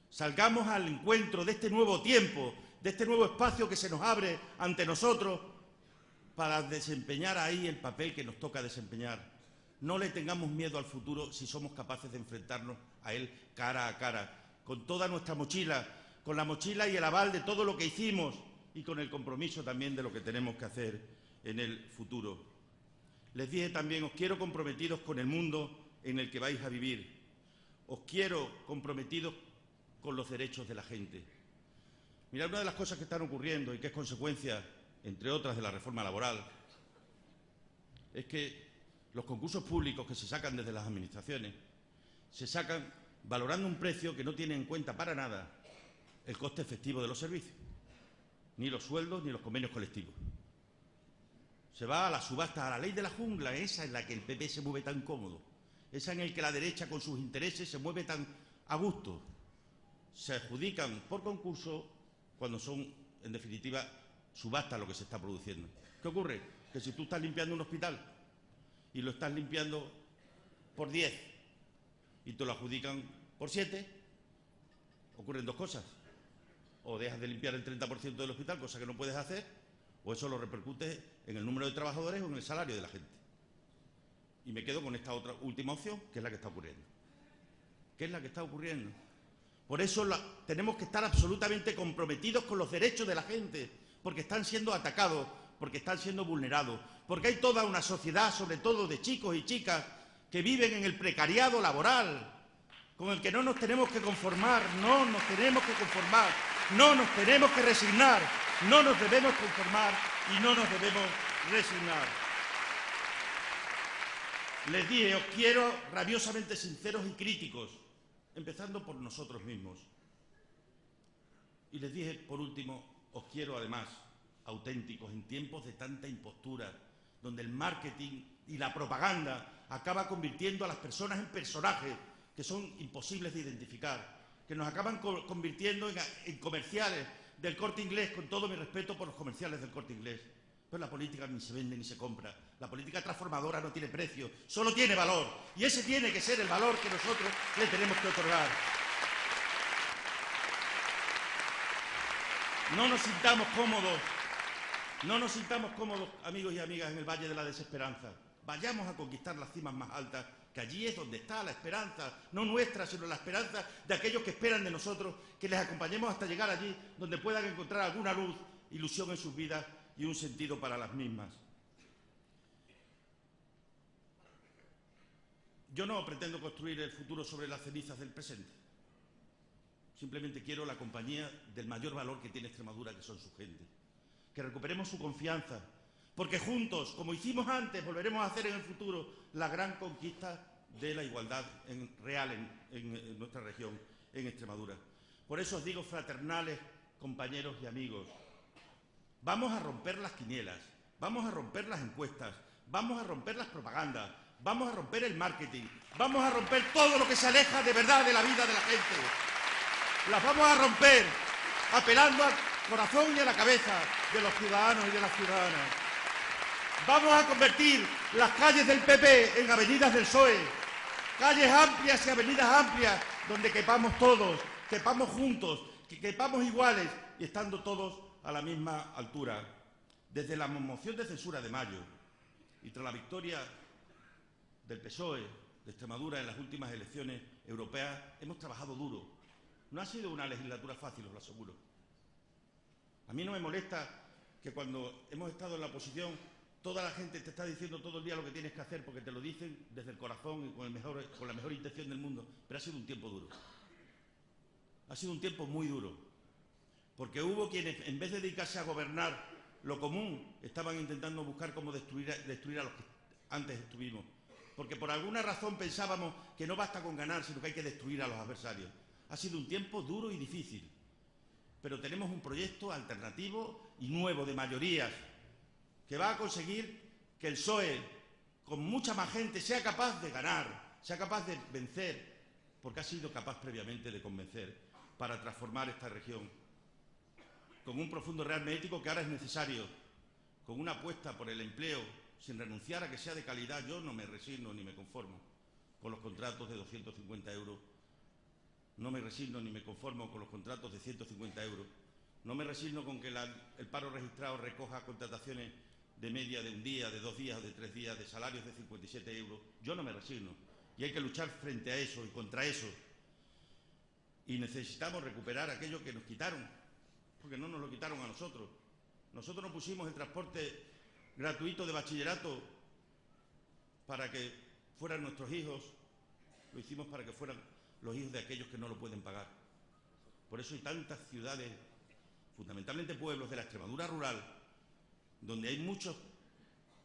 salgamos al encuentro de este nuevo tiempo, de este nuevo espacio que se nos abre ante nosotros para desempeñar ahí el papel que nos toca desempeñar. No le tengamos miedo al futuro si somos capaces de enfrentarnos a él cara a cara, con toda nuestra mochila, con la mochila y el aval de todo lo que hicimos y con el compromiso también de lo que tenemos que hacer en el futuro. Les dije también, os quiero comprometidos con el mundo en el que vais a vivir. Os quiero comprometidos con los derechos de la gente. Mirad, una de las cosas que están ocurriendo y que es consecuencia, entre otras, de la reforma laboral, es que los concursos públicos que se sacan desde las administraciones se sacan valorando un precio que no tiene en cuenta para nada el coste efectivo de los servicios, ni los sueldos ni los convenios colectivos. Se va a la subasta, a la ley de la jungla, esa en la que el PP se mueve tan cómodo, esa en la que la derecha con sus intereses se mueve tan a gusto. Se adjudican por concurso cuando son, en definitiva, subasta lo que se está produciendo. ¿Qué ocurre? Que si tú estás limpiando un hospital y lo estás limpiando por 10 y te lo adjudican por 7, ocurren dos cosas. O dejas de limpiar el 30% del hospital, cosa que no puedes hacer, o eso lo repercute en el número de trabajadores o en el salario de la gente. Y me quedo con esta otra última opción, que es la que está ocurriendo. ¿Qué es la que está ocurriendo? Por eso tenemos que estar absolutamente comprometidos con los derechos de la gente, porque están siendo atacados, porque están siendo vulnerados, porque hay toda una sociedad, sobre todo de chicos y chicas, que viven en el precariado laboral, con el que no nos tenemos que conformar, no nos tenemos que conformar, no nos tenemos que resignar, no nos debemos conformar y no nos debemos resignar. Les dije, os quiero rabiosamente sinceros y críticos, empezando por nosotros mismos. Y les dije, por último, os quiero además auténticos en tiempos de tanta impostura, donde el marketing y la propaganda acaba convirtiendo a las personas en personajes que son imposibles de identificar, que nos acaban convirtiendo en comerciales del Corte Inglés, con todo mi respeto por los comerciales del Corte Inglés. Pero la política ni se vende ni se compra. La política transformadora no tiene precio, solo tiene valor. Y ese tiene que ser el valor que nosotros le tenemos que otorgar. No nos sintamos cómodos, amigos y amigas, en el Valle de la Desesperanza. Vayamos a conquistar las cimas más altas, que allí es donde está la esperanza, no nuestra, sino la esperanza de aquellos que esperan de nosotros, que les acompañemos hasta llegar allí, donde puedan encontrar alguna luz, ilusión en sus vidas y un sentido para las mismas. Yo no pretendo construir el futuro sobre las cenizas del presente. Simplemente quiero la compañía del mayor valor que tiene Extremadura, que son su gente. Que recuperemos su confianza, porque juntos, como hicimos antes, volveremos a hacer en el futuro la gran conquista de la igualdad real en nuestra región, en Extremadura. Por eso os digo, fraternales, compañeros y amigos, vamos a romper las quinielas, vamos a romper las encuestas, vamos a romper las propagandas, vamos a romper el marketing, vamos a romper todo lo que se aleja de verdad de la vida de la gente. Las vamos a romper apelando al corazón y a la cabeza de los ciudadanos y de las ciudadanas. Vamos a convertir las calles del PP en avenidas del PSOE, calles amplias y avenidas amplias, donde quepamos todos, quepamos juntos, que quepamos iguales y estando todos a la misma altura. Desde la moción de censura de mayo y tras la victoria del PSOE de Extremadura en las últimas elecciones europeas, hemos trabajado duro. No ha sido una legislatura fácil, os lo aseguro. A mí no me molesta que cuando hemos estado en la oposición toda la gente te está diciendo todo el día lo que tienes que hacer, porque te lo dicen desde el corazón y con la mejor intención del mundo. Pero ha sido un tiempo duro. Ha sido un tiempo muy duro. Porque hubo quienes, en vez de dedicarse a gobernar lo común, estaban intentando buscar cómo destruir a los que antes estuvimos. Porque por alguna razón pensábamos que no basta con ganar, sino que hay que destruir a los adversarios. Ha sido un tiempo duro y difícil. Pero tenemos un proyecto alternativo y nuevo de mayorías que va a conseguir que el PSOE, con mucha más gente, sea capaz de ganar, sea capaz de vencer, porque ha sido capaz previamente de convencer para transformar esta región, con un profundo realismo ético que ahora es necesario, con una apuesta por el empleo, sin renunciar a que sea de calidad. Yo no me resigno ni me conformo con los contratos de 250 euros, no me resigno ni me conformo con los contratos de 150 euros, no me resigno con que el paro registrado recoja contrataciones de media de un día, de 2 días o de 3 días, de salarios de 57 euros. Yo no me resigno. Y hay que luchar frente a eso y contra eso. Y necesitamos recuperar aquello que nos quitaron, porque no nos lo quitaron a nosotros. Nosotros no pusimos el transporte gratuito de bachillerato para que fueran nuestros hijos, lo hicimos para que fueran los hijos de aquellos que no lo pueden pagar. Por eso hay tantas ciudades, fundamentalmente pueblos de la Extremadura rural, donde hay muchos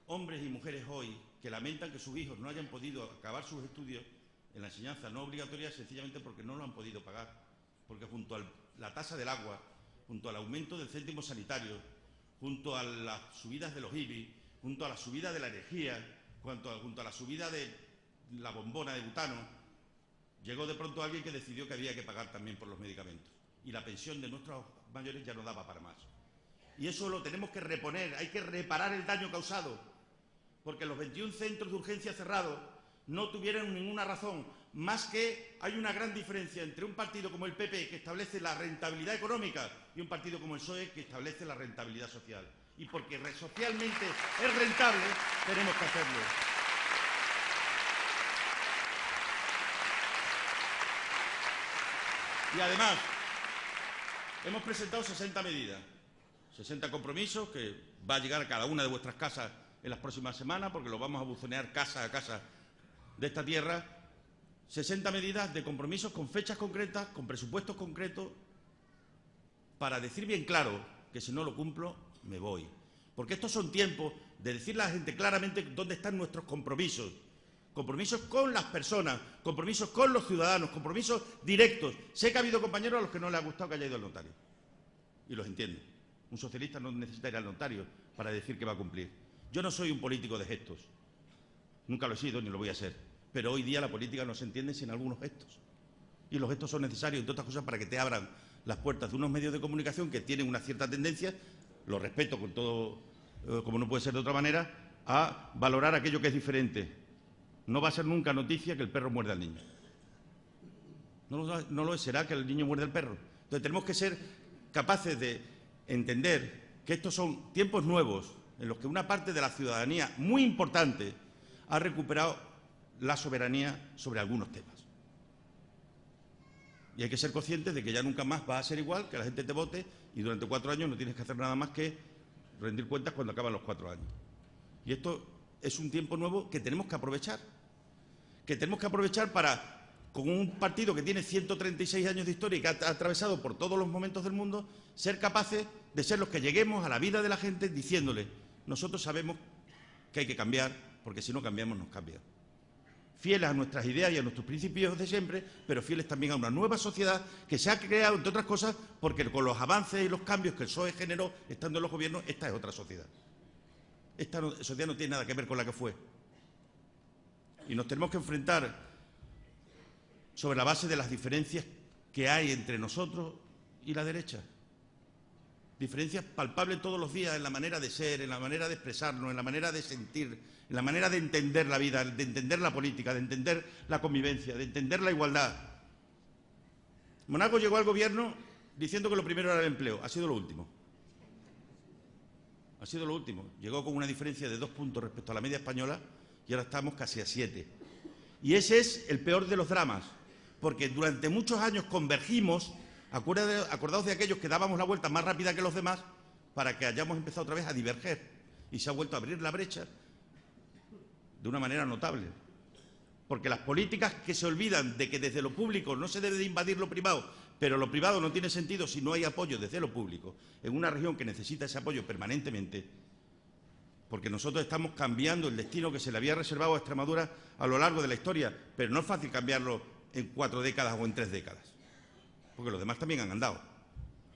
hombres y mujeres hoy que lamentan que sus hijos no hayan podido acabar sus estudios en la enseñanza no obligatoria, sencillamente porque no lo han podido pagar. Porque junto a la tasa del agua, junto al aumento del céntimo sanitario, junto a las subidas de los IBI, junto a la subida de la energía, junto a la subida de la bombona de butano, llegó de pronto alguien que decidió que había que pagar también por los medicamentos. Y la pensión de nuestros mayores ya no daba para más. Y eso lo tenemos que reponer, hay que reparar el daño causado, porque los 21 centros de urgencia cerrados no tuvieran ninguna razón, más que hay una gran diferencia entre un partido como el PP, que establece la rentabilidad económica, y un partido como el PSOE, que establece la rentabilidad social. Y porque socialmente es rentable, tenemos que hacerlo. Y además, hemos presentado 60 medidas, 60 compromisos que va a llegar a cada una de vuestras casas en las próximas semanas, porque lo vamos a buzonear casa a casa de esta tierra. 60 medidas de compromisos con fechas concretas, con presupuestos concretos, para decir bien claro que si no lo cumplo, me voy. Porque estos son tiempos de decirle a la gente claramente dónde están nuestros compromisos. Compromisos con las personas, compromisos con los ciudadanos, compromisos directos. Sé que ha habido compañeros a los que no les ha gustado que haya ido al notario. Y los entiendo. Un socialista no necesita ir al notario para decir que va a cumplir. Yo no soy un político de gestos. Nunca lo he sido ni lo voy a ser. Pero hoy día la política no se entiende sin algunos gestos. Y los gestos son necesarios, entre otras cosas, para que te abran las puertas de unos medios de comunicación que tienen una cierta tendencia, lo respeto con todo, como no puede ser de otra manera, a valorar aquello que es diferente. No va a ser nunca noticia que el perro muerde al niño. No lo es, será que el niño muerde al perro. Entonces tenemos que ser capaces de entender que estos son tiempos nuevos en los que una parte de la ciudadanía muy importante ha recuperado la soberanía sobre algunos temas. Y hay que ser conscientes de que ya nunca más va a ser igual, que la gente te vote y durante 4 años no tienes que hacer nada más que rendir cuentas cuando acaban los 4 años. Y esto es un tiempo nuevo que tenemos que aprovechar. Que tenemos que aprovechar para, con un partido que tiene 136 años de historia y que ha atravesado por todos los momentos del mundo, ser capaces de ser los que lleguemos a la vida de la gente diciéndole: nosotros sabemos que hay que cambiar, porque si no cambiamos nos cambian. Fieles a nuestras ideas y a nuestros principios de siempre, pero fieles también a una nueva sociedad que se ha creado, entre otras cosas, porque con los avances y los cambios que el PSOE generó estando en los gobiernos, esta es otra sociedad. Esta sociedad no tiene nada que ver con la que fue. Y nos tenemos que enfrentar sobre la base de las diferencias que hay entre nosotros y la derecha. Diferencias palpables todos los días en la manera de ser, en la manera de expresarnos, en la manera de sentir, en la manera de entender la vida, de entender la política, de entender la convivencia, de entender la igualdad. Monago llegó al gobierno diciendo que lo primero era el empleo. Ha sido lo último. Ha sido lo último. Llegó con una diferencia de 2 puntos respecto a la media española y ahora estamos casi a 7. Y ese es el peor de los dramas, porque durante muchos años convergimos, acordaos de aquellos que dábamos la vuelta más rápida que los demás, para que hayamos empezado otra vez a diverger. Y se ha vuelto a abrir la brecha de una manera notable. Porque las políticas que se olvidan de que desde lo público no se debe de invadir lo privado, pero lo privado no tiene sentido si no hay apoyo desde lo público, en una región que necesita ese apoyo permanentemente, porque nosotros estamos cambiando el destino que se le había reservado a Extremadura a lo largo de la historia, pero no es fácil cambiarlo en 4 décadas o en 3 décadas, porque los demás también han andado,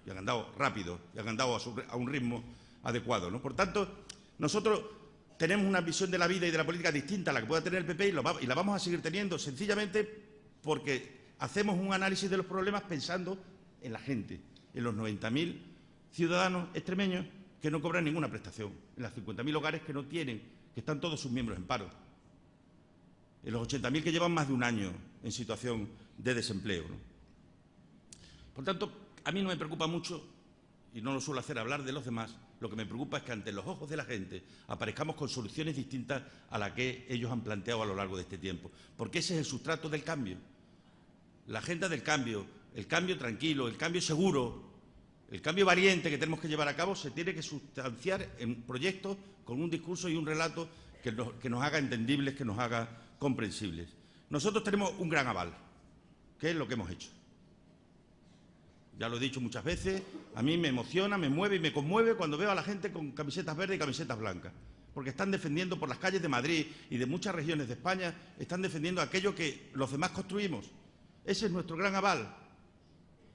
y han andado rápido, y han andado a un ritmo adecuado, ¿no? Por tanto, nosotros tenemos una visión de la vida y de la política distinta a la que pueda tener el PP y la vamos a seguir teniendo, sencillamente porque hacemos un análisis de los problemas pensando en la gente, en los 90.000 ciudadanos extremeños que no cobran ninguna prestación, en los 50.000 hogares que no tienen, que están todos sus miembros en paro, en los 80.000 que llevan más de un año en situación de desempleo, ¿no? Por tanto, a mí no me preocupa mucho, y no lo suelo hacer hablar de los demás, lo que me preocupa es que ante los ojos de la gente aparezcamos con soluciones distintas a las que ellos han planteado a lo largo de este tiempo, porque ese es el sustrato del cambio. La agenda del cambio, el cambio tranquilo, el cambio seguro, el cambio valiente que tenemos que llevar a cabo se tiene que sustanciar en proyectos con un discurso y un relato que nos haga entendibles, que nos haga comprensibles. Nosotros tenemos un gran aval, que es lo que hemos hecho. Ya lo he dicho muchas veces, a mí me emociona, me mueve y me conmueve cuando veo a la gente con camisetas verdes y camisetas blancas, porque están defendiendo por las calles de Madrid y de muchas regiones de España, están defendiendo aquello que los demás construimos. Ese es nuestro gran aval.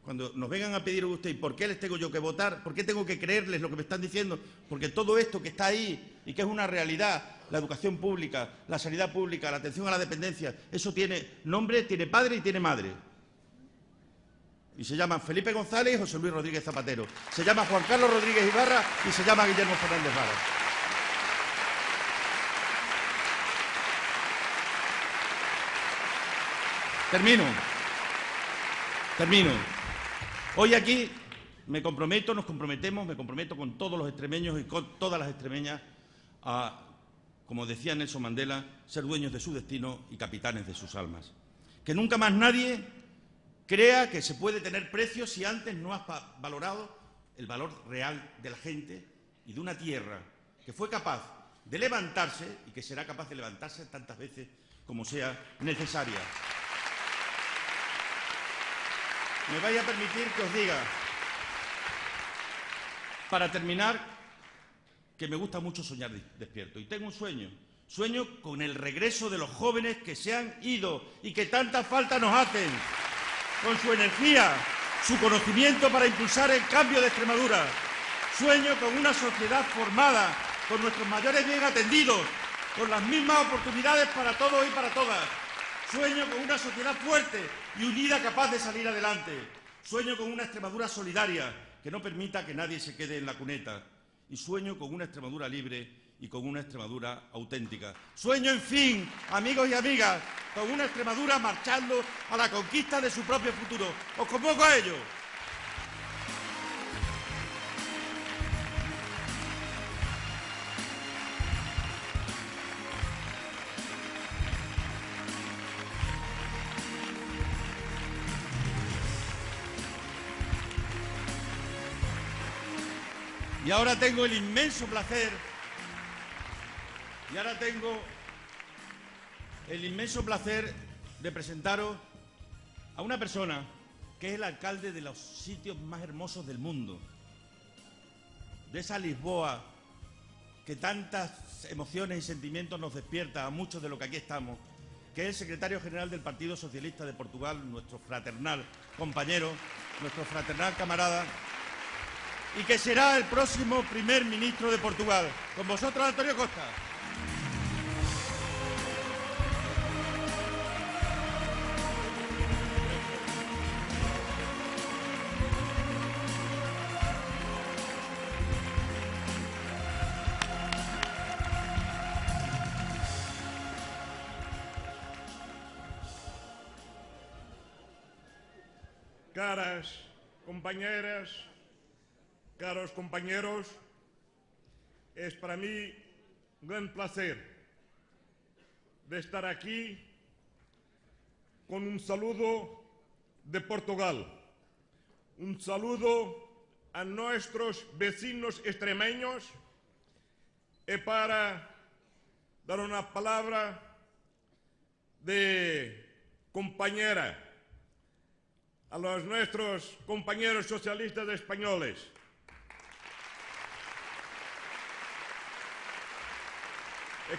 Cuando nos vengan a pedir a usted, ¿y por qué les tengo yo que votar? ¿Por qué tengo que creerles lo que me están diciendo? Porque todo esto que está ahí y que es una realidad, la educación pública, la sanidad pública, la atención a la dependencia, eso tiene nombre, tiene padre y tiene madre. Y se llaman Felipe González y José Luis Rodríguez Zapatero. Se llama Juan Carlos Rodríguez Ibarra y se llama Guillermo Fernández Vara. Termino. Hoy aquí me comprometo con todos los extremeños y con todas las extremeñas a, como decía Nelson Mandela, ser dueños de su destino y capitanes de sus almas. Que nunca más nadie crea que se puede tener precio si antes no has valorado el valor real de la gente y de una tierra que fue capaz de levantarse y que será capaz de levantarse tantas veces como sea necesaria. Me vais a permitir que os diga, para terminar, que me gusta mucho soñar despierto. Y tengo un sueño. Sueño con el regreso de los jóvenes que se han ido y que tanta falta nos hacen. Con su energía, su conocimiento para impulsar el cambio de Extremadura. Sueño con una sociedad formada, con nuestros mayores bien atendidos, con las mismas oportunidades para todos y para todas. Sueño con una sociedad fuerte y unida capaz de salir adelante. Sueño con una Extremadura solidaria que no permita que nadie se quede en la cuneta. Y sueño con una Extremadura libre y con una Extremadura auténtica. Sueño, en fin, amigos y amigas, con una Extremadura marchando a la conquista de su propio futuro. Os convoco a ello. Y ahora tengo el inmenso placer, de presentaros a una persona que es el alcalde de los sitios más hermosos del mundo, de esa Lisboa que tantas emociones y sentimientos nos despierta a muchos de los que aquí estamos, que es el secretario general del Partido Socialista de Portugal, nuestro fraternal compañero, nuestro fraternal camarada, y que será el próximo primer ministro de Portugal. Con vosotros, António Costa. Caras compañeras, caros compañeros, es para mí un gran placer de estar aquí con un saludo de Portugal, un saludo a nuestros vecinos extremeños y para dar una palabra de compañera a los nuestros compañeros socialistas españoles.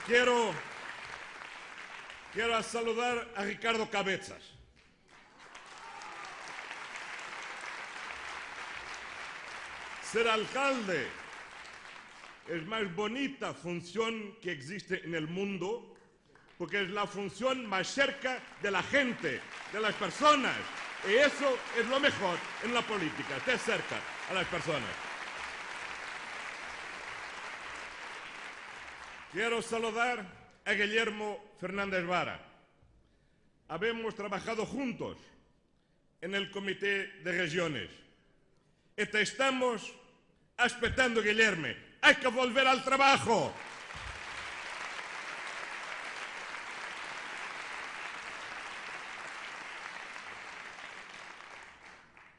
Quiero saludar a Ricardo Cabezas. Ser alcalde es más bonita función que existe en el mundo porque es la función más cerca de la gente, de las personas. Y eso es lo mejor en la política, estar cerca a las personas. Quiero saludar a Guillermo Fernández Vara. Habemos trabajado juntos en el Comité de Regiones. Y te estamos esperando, Guillermo. Hay que volver al trabajo.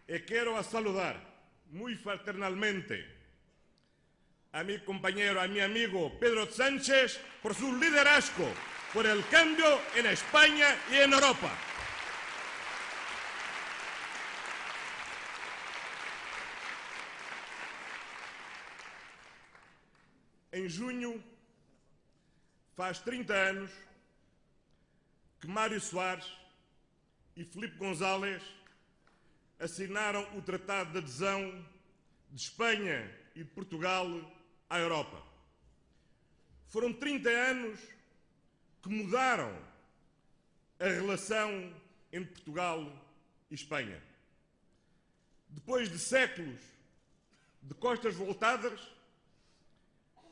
Y quiero saludar muy fraternalmente a mi compañero, a mi amigo Pedro Sánchez por su liderazgo, por el cambio en España y en Europa. En junho, faz 30 anos que Mário Soares e Filipe González assinaram o Tratado de Adesão de Espanha e de Portugal à Europa. Foram 30 anos que mudaram a relação entre Portugal e Espanha. Depois de séculos de costas voltadas,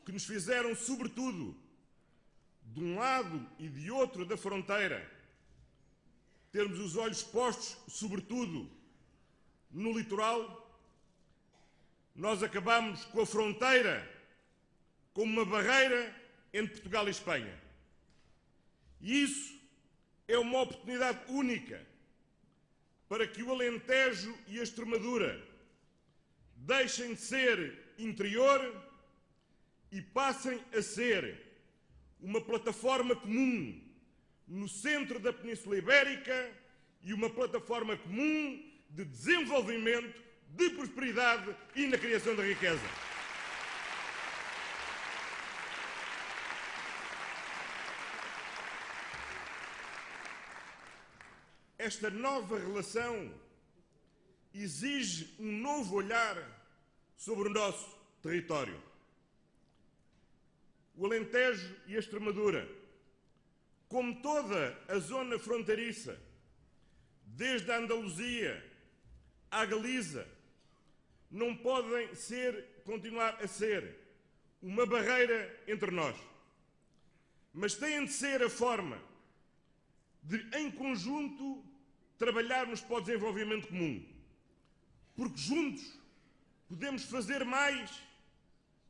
que nos fizeram, sobretudo, de um lado e de outro da fronteira, termos os olhos postos, sobretudo, no litoral, nós acabamos com a fronteira como uma barreira entre Portugal e Espanha. E isso é uma oportunidade única para que o Alentejo e a Extremadura deixem de ser interior e passem a ser uma plataforma comum no centro da Península Ibérica e uma plataforma comum de desenvolvimento, de prosperidade e na criação da riqueza. Esta nova relação exige um novo olhar sobre o nosso território. O Alentejo e a Extremadura, como toda a zona fronteiriça, desde a Andaluzia à Galiza, não podem continuar a ser uma barreira entre nós, mas têm de ser a forma de, em conjunto, trabalharmos para o desenvolvimento comum, porque juntos podemos fazer mais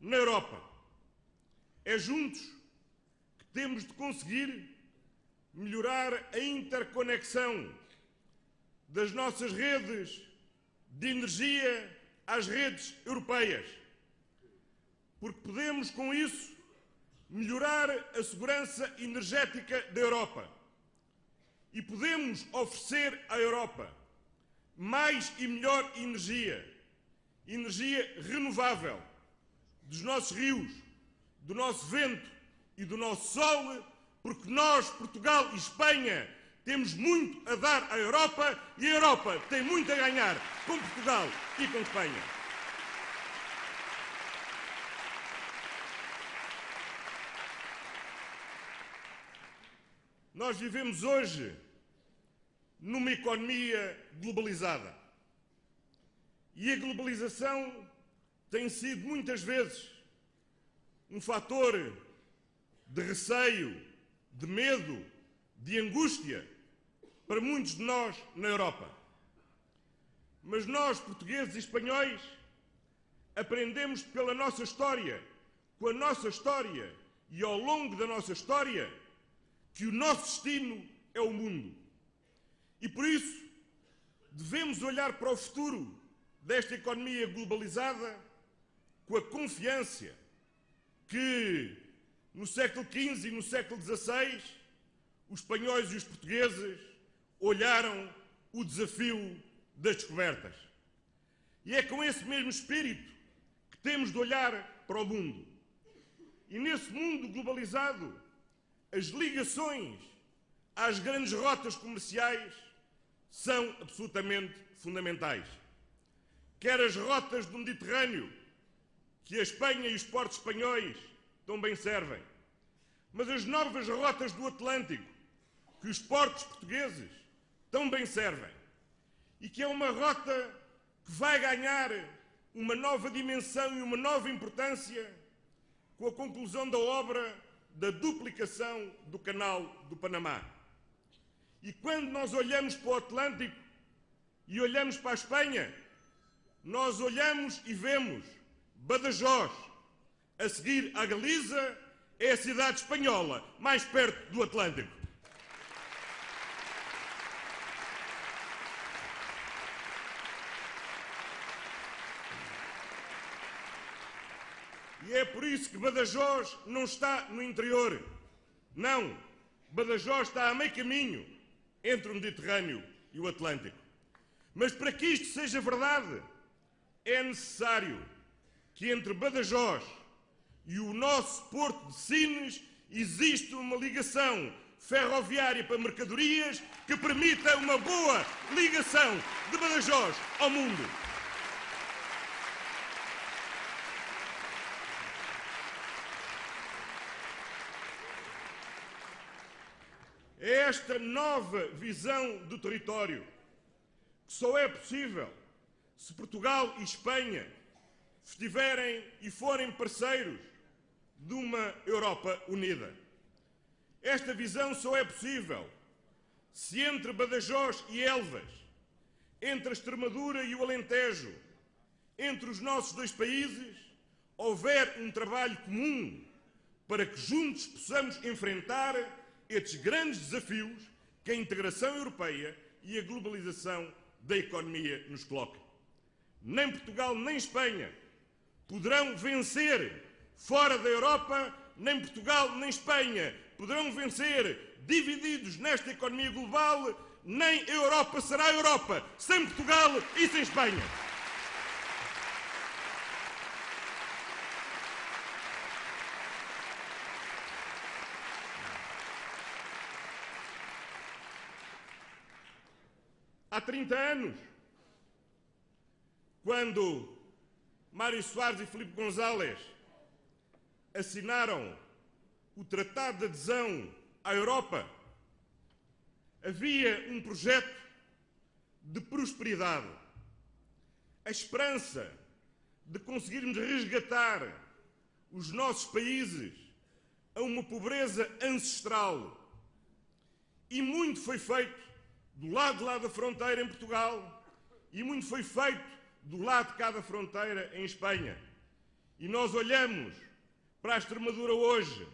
na Europa. É juntos que temos de conseguir melhorar a interconexão das nossas redes de energia às redes europeias, porque podemos, com isso, melhorar a segurança energética da Europa e podemos oferecer à Europa mais e melhor energia renovável dos nossos rios, do nosso vento e do nosso sol, porque nós, Portugal e Espanha, temos muito a dar à Europa e a Europa tem muito a ganhar com Portugal e com Espanha. Nós vivemos hoje numa economia globalizada. E a globalização tem sido muitas vezes um fator de receio, de medo, de angústia para muitos de nós na Europa. Mas nós, portugueses e espanhóis, aprendemos pela nossa história, com a nossa história e ao longo da nossa história, que o nosso destino é o mundo. E por isso devemos olhar para o futuro desta economia globalizada com a confiança que no século XV e no século XVI os espanhóis e os portugueses olharam o desafio das descobertas. E é com esse mesmo espírito que temos de olhar para o mundo. E nesse mundo globalizado, as ligações às grandes rotas comerciais são absolutamente fundamentais. Quer as rotas do Mediterrâneo, que a Espanha e os portos espanhóis tão bem servem, mas as novas rotas do Atlântico, que os portos portugueses tão bem servem, e que é uma rota que vai ganhar uma nova dimensão e uma nova importância com a conclusão da obra da duplicação do Canal do Panamá. E quando nós olhamos para o Atlântico e olhamos para a Espanha, nós olhamos e vemos Badajoz, a seguir à Galiza, é a cidade espanhola mais perto do Atlântico. E é por isso que Badajoz não está no interior. Não, Badajoz está a meio caminho entre o Mediterrâneo e o Atlântico. Mas para que isto seja verdade, é necessário que entre Badajoz e o nosso porto de Sines exista uma ligação ferroviária para mercadorias que permita uma boa ligação de Badajoz ao mundo. É esta nova visão do território que só é possível se Portugal e Espanha estiverem e forem parceiros de uma Europa unida. Esta visão só é possível se entre Badajoz e Elvas, entre a Extremadura e o Alentejo, entre os nossos dois países, houver um trabalho comum para que juntos possamos enfrentar estes grandes desafios que a integração europeia e a globalização da economia nos colocam. Nem Portugal nem Espanha poderão vencer fora da Europa, nem Portugal nem Espanha poderão vencer divididos nesta economia global, nem a Europa será a Europa sem Portugal e sem Espanha. Há 30 anos, quando Mário Soares e Filipe González assinaram o Tratado de Adesão à Europa, havia um projeto de prosperidade, a esperança de conseguirmos resgatar os nossos países a uma pobreza ancestral. E muito foi feito do lado de lá da fronteira em Portugal e muito foi feito do lado de cada fronteira em Espanha. E nós olhamos para a Extremadura hoje,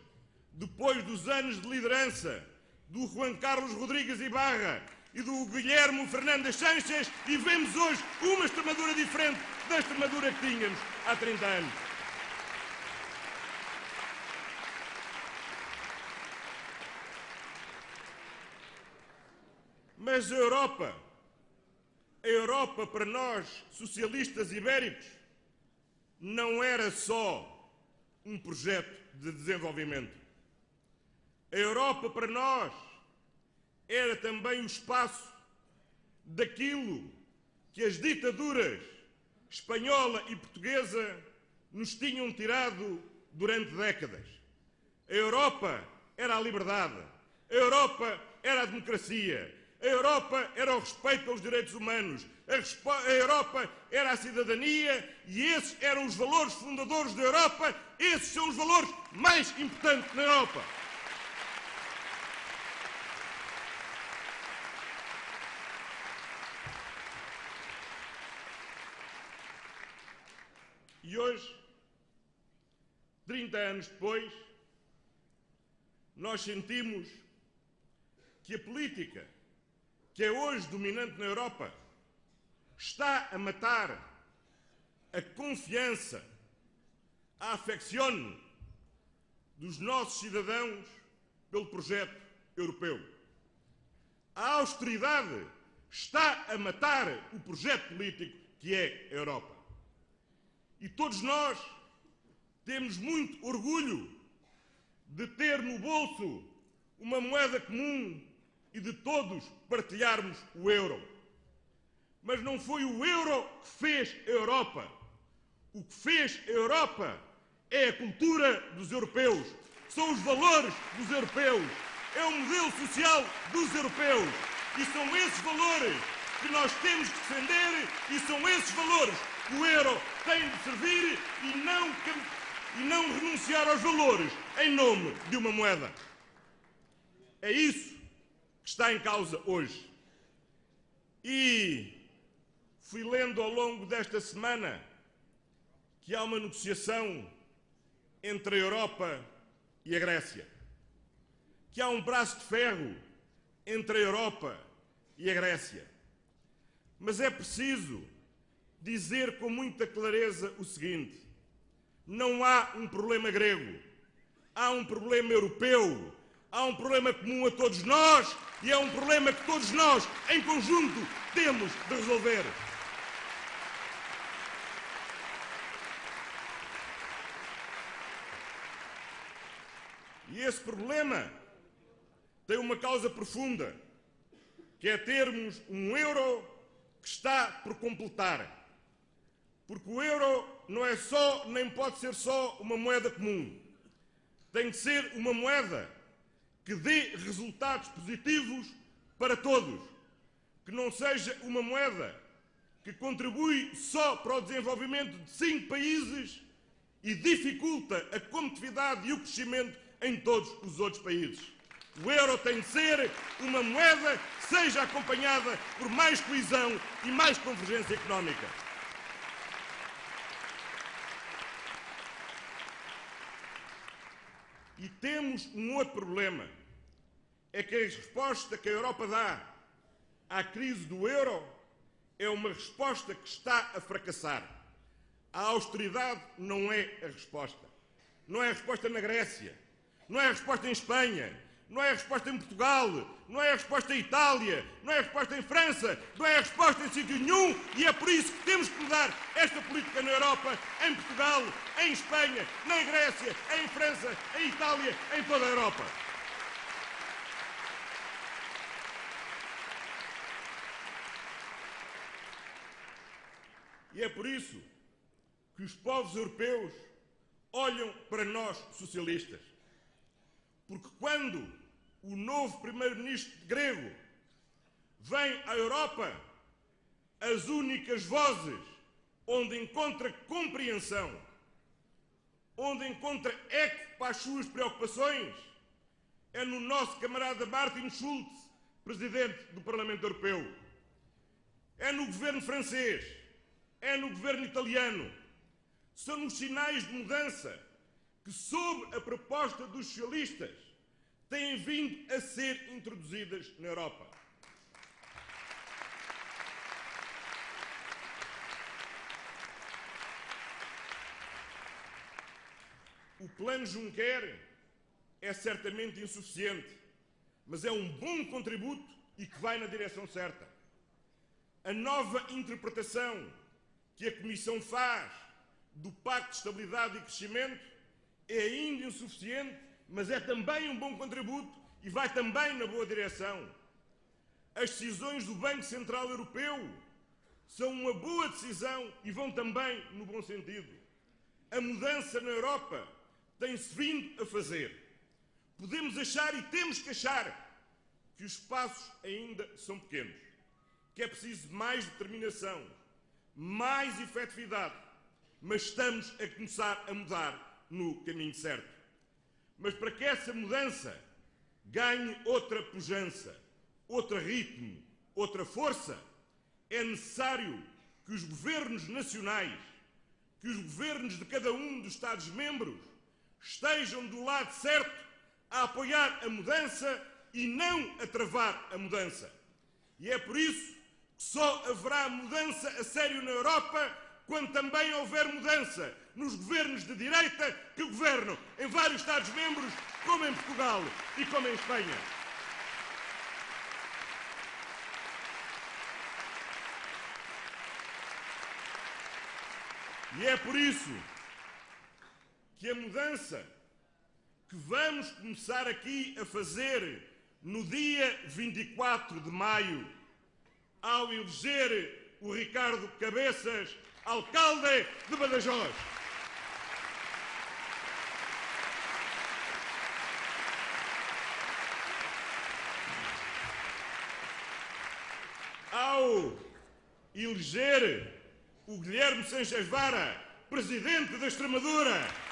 depois dos anos de liderança do Juan Carlos Rodrigues Ibarra e do Guilherme Fernandes Sánchez, e vemos hoje uma Extremadura diferente da Extremadura que tínhamos há 30 anos. Mas a Europa para nós, socialistas ibéricos, não era só um projeto de desenvolvimento. A Europa para nós era também o espaço daquilo que as ditaduras espanhola e portuguesa nos tinham tirado durante décadas. A Europa era a liberdade, a Europa era a democracia, a Europa era o respeito pelos direitos humanos, a Europa era a cidadania, e esses eram os valores fundadores da Europa, esses são os valores mais importantes na Europa. E hoje, 30 anos depois, nós sentimos que a política que é hoje dominante na Europa está a matar a confiança, a afección dos nossos cidadãos pelo projeto europeu. A austeridade está a matar o projeto político que é a Europa. E todos nós temos muito orgulho de ter no bolso uma moeda comum e de todos partilharmos o euro. Mas não foi o euro que fez a Europa. O que fez a Europa é a cultura dos europeus, são os valores dos europeus, é o modelo social dos europeus. E são esses valores que nós temos que defender, e são esses valores que o euro tem de servir, e não renunciar aos valores em nome de uma moeda. É isso que está em causa hoje. E fui lendo ao longo desta semana que há uma negociação entre a Europa e a Grécia, que há um braço de ferro entre a Europa e a Grécia. Mas é preciso dizer com muita clareza o seguinte: não há um problema grego, há um problema europeu, há um problema comum a todos nós, e é um problema que todos nós, em conjunto, temos de resolver. E esse problema tem uma causa profunda, que é termos um euro que está por completar. Porque o euro não é só, nem pode ser só uma moeda comum. Tem que ser uma moeda que dê resultados positivos para todos. Que não seja uma moeda que contribui só para o desenvolvimento de 5 países e dificulta a competitividade e o crescimento em todos os outros países. O euro tem de ser uma moeda que seja acompanhada por mais coesão e mais convergência económica. E temos um outro problema. É que a resposta que a Europa dá à crise do euro é uma resposta que está a fracassar. A austeridade não é a resposta. Não é a resposta na Grécia, não é a resposta em Espanha, não é a resposta em Portugal, não é a resposta em Itália, não é a resposta em França, não é a resposta em sítio nenhum, e é por isso que temos que mudar esta política na Europa, em Portugal, em Espanha, na Grécia, em França, em Itália, em toda a Europa. E é por isso que os povos europeus olham para nós, socialistas. Porque quando o novo primeiro-ministro grego vem à Europa, as únicas vozes onde encontra compreensão, onde encontra eco para as suas preocupações, é no nosso camarada Martin Schulz, presidente do Parlamento Europeu. É no governo francês, é no governo italiano. São os sinais de mudança que, sob a proposta dos socialistas, têm vindo a ser introduzidas na Europa. O plano Juncker é certamente insuficiente, mas é um bom contributo e que vai na direção certa. A nova interpretação que a Comissão faz do Pacto de Estabilidade e Crescimento é ainda insuficiente, mas é também um bom contributo e vai também na boa direção. As decisões do Banco Central Europeu são uma boa decisão e vão também no bom sentido. A mudança na Europa tem-se vindo a fazer. Podemos achar e temos que achar que os passos ainda são pequenos, que é preciso mais determinação, mais efetividade, mas estamos a começar a mudar no caminho certo. Mas para que essa mudança ganhe outra pujança, outro ritmo, outra força, é necessário que os governos nacionais, que os governos de cada um dos Estados-membros estejam do lado certo a apoiar a mudança e não a travar a mudança. E é por isso que só haverá mudança a sério na Europa quando também houver mudança nos governos de direita que governam em vários Estados-membros, como em Portugal e como em Espanha. E é por isso que a mudança que vamos começar aqui a fazer no dia 24 de maio, ao eleger o Ricardo Cabeças alcalde de Badajoz. Ao eleger o Guilherme Sanches Vara, presidente da Extremadura.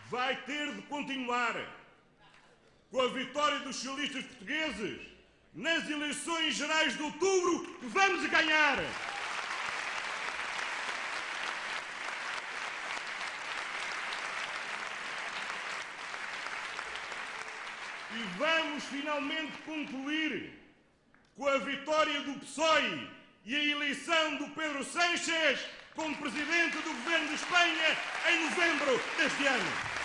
Vai ter de continuar com a vitória dos socialistas portugueses nas eleições gerais de outubro que vamos ganhar. E vamos finalmente concluir com a vitória do PSOE e a eleição do Pedro Sánchez como presidente do governo de Espanha em novembro deste ano.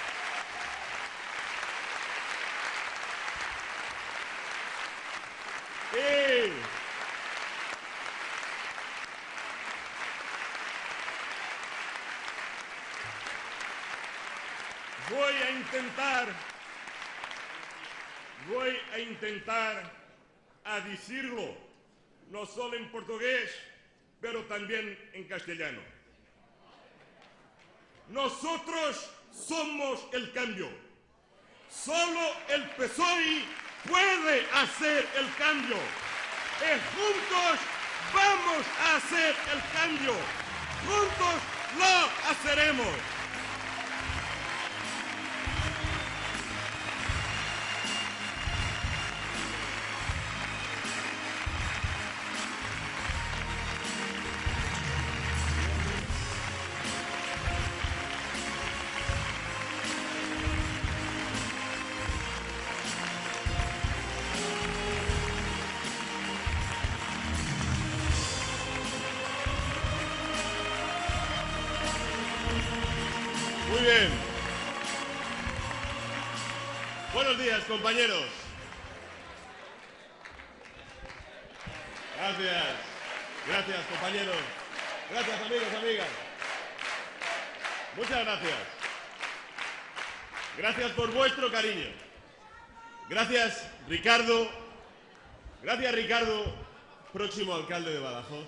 Voy a intentar a decirlo, no solo en portugués, pero también en castellano. Nosotros somos el cambio. Solo el PSOE puede hacer el cambio. Juntos Vamos a hacer el cambio. Juntos lo haceremos. Muy bien. Buenos días, compañeros. Gracias. Gracias, compañeros. Gracias, amigos, amigas. Muchas gracias. Gracias por vuestro cariño. Gracias, Ricardo. Gracias, Ricardo, próximo alcalde de Badajoz.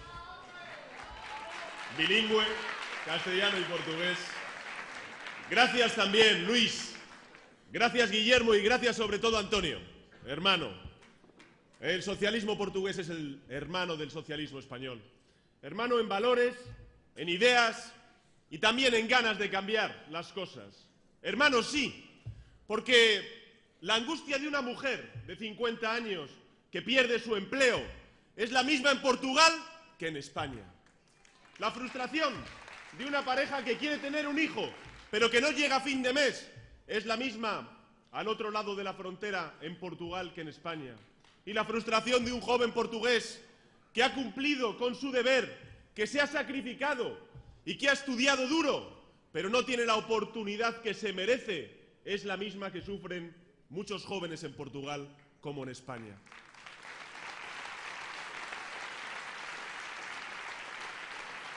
Bilingüe, castellano y portugués. Gracias también, Luis. Gracias, Guillermo, y gracias sobre todo, Antonio, hermano. El socialismo portugués es el hermano del socialismo español. Hermano en valores, en ideas y también en ganas de cambiar las cosas. Hermano, sí, porque la angustia de una mujer de 50 años que pierde su empleo es la misma en Portugal que en España. La frustración de una pareja que quiere tener un hijo pero que no llega a fin de mes, es la misma al otro lado de la frontera en Portugal que en España. Y la frustración de un joven portugués que ha cumplido con su deber, que se ha sacrificado y que ha estudiado duro, pero no tiene la oportunidad que se merece, es la misma que sufren muchos jóvenes en Portugal como en España.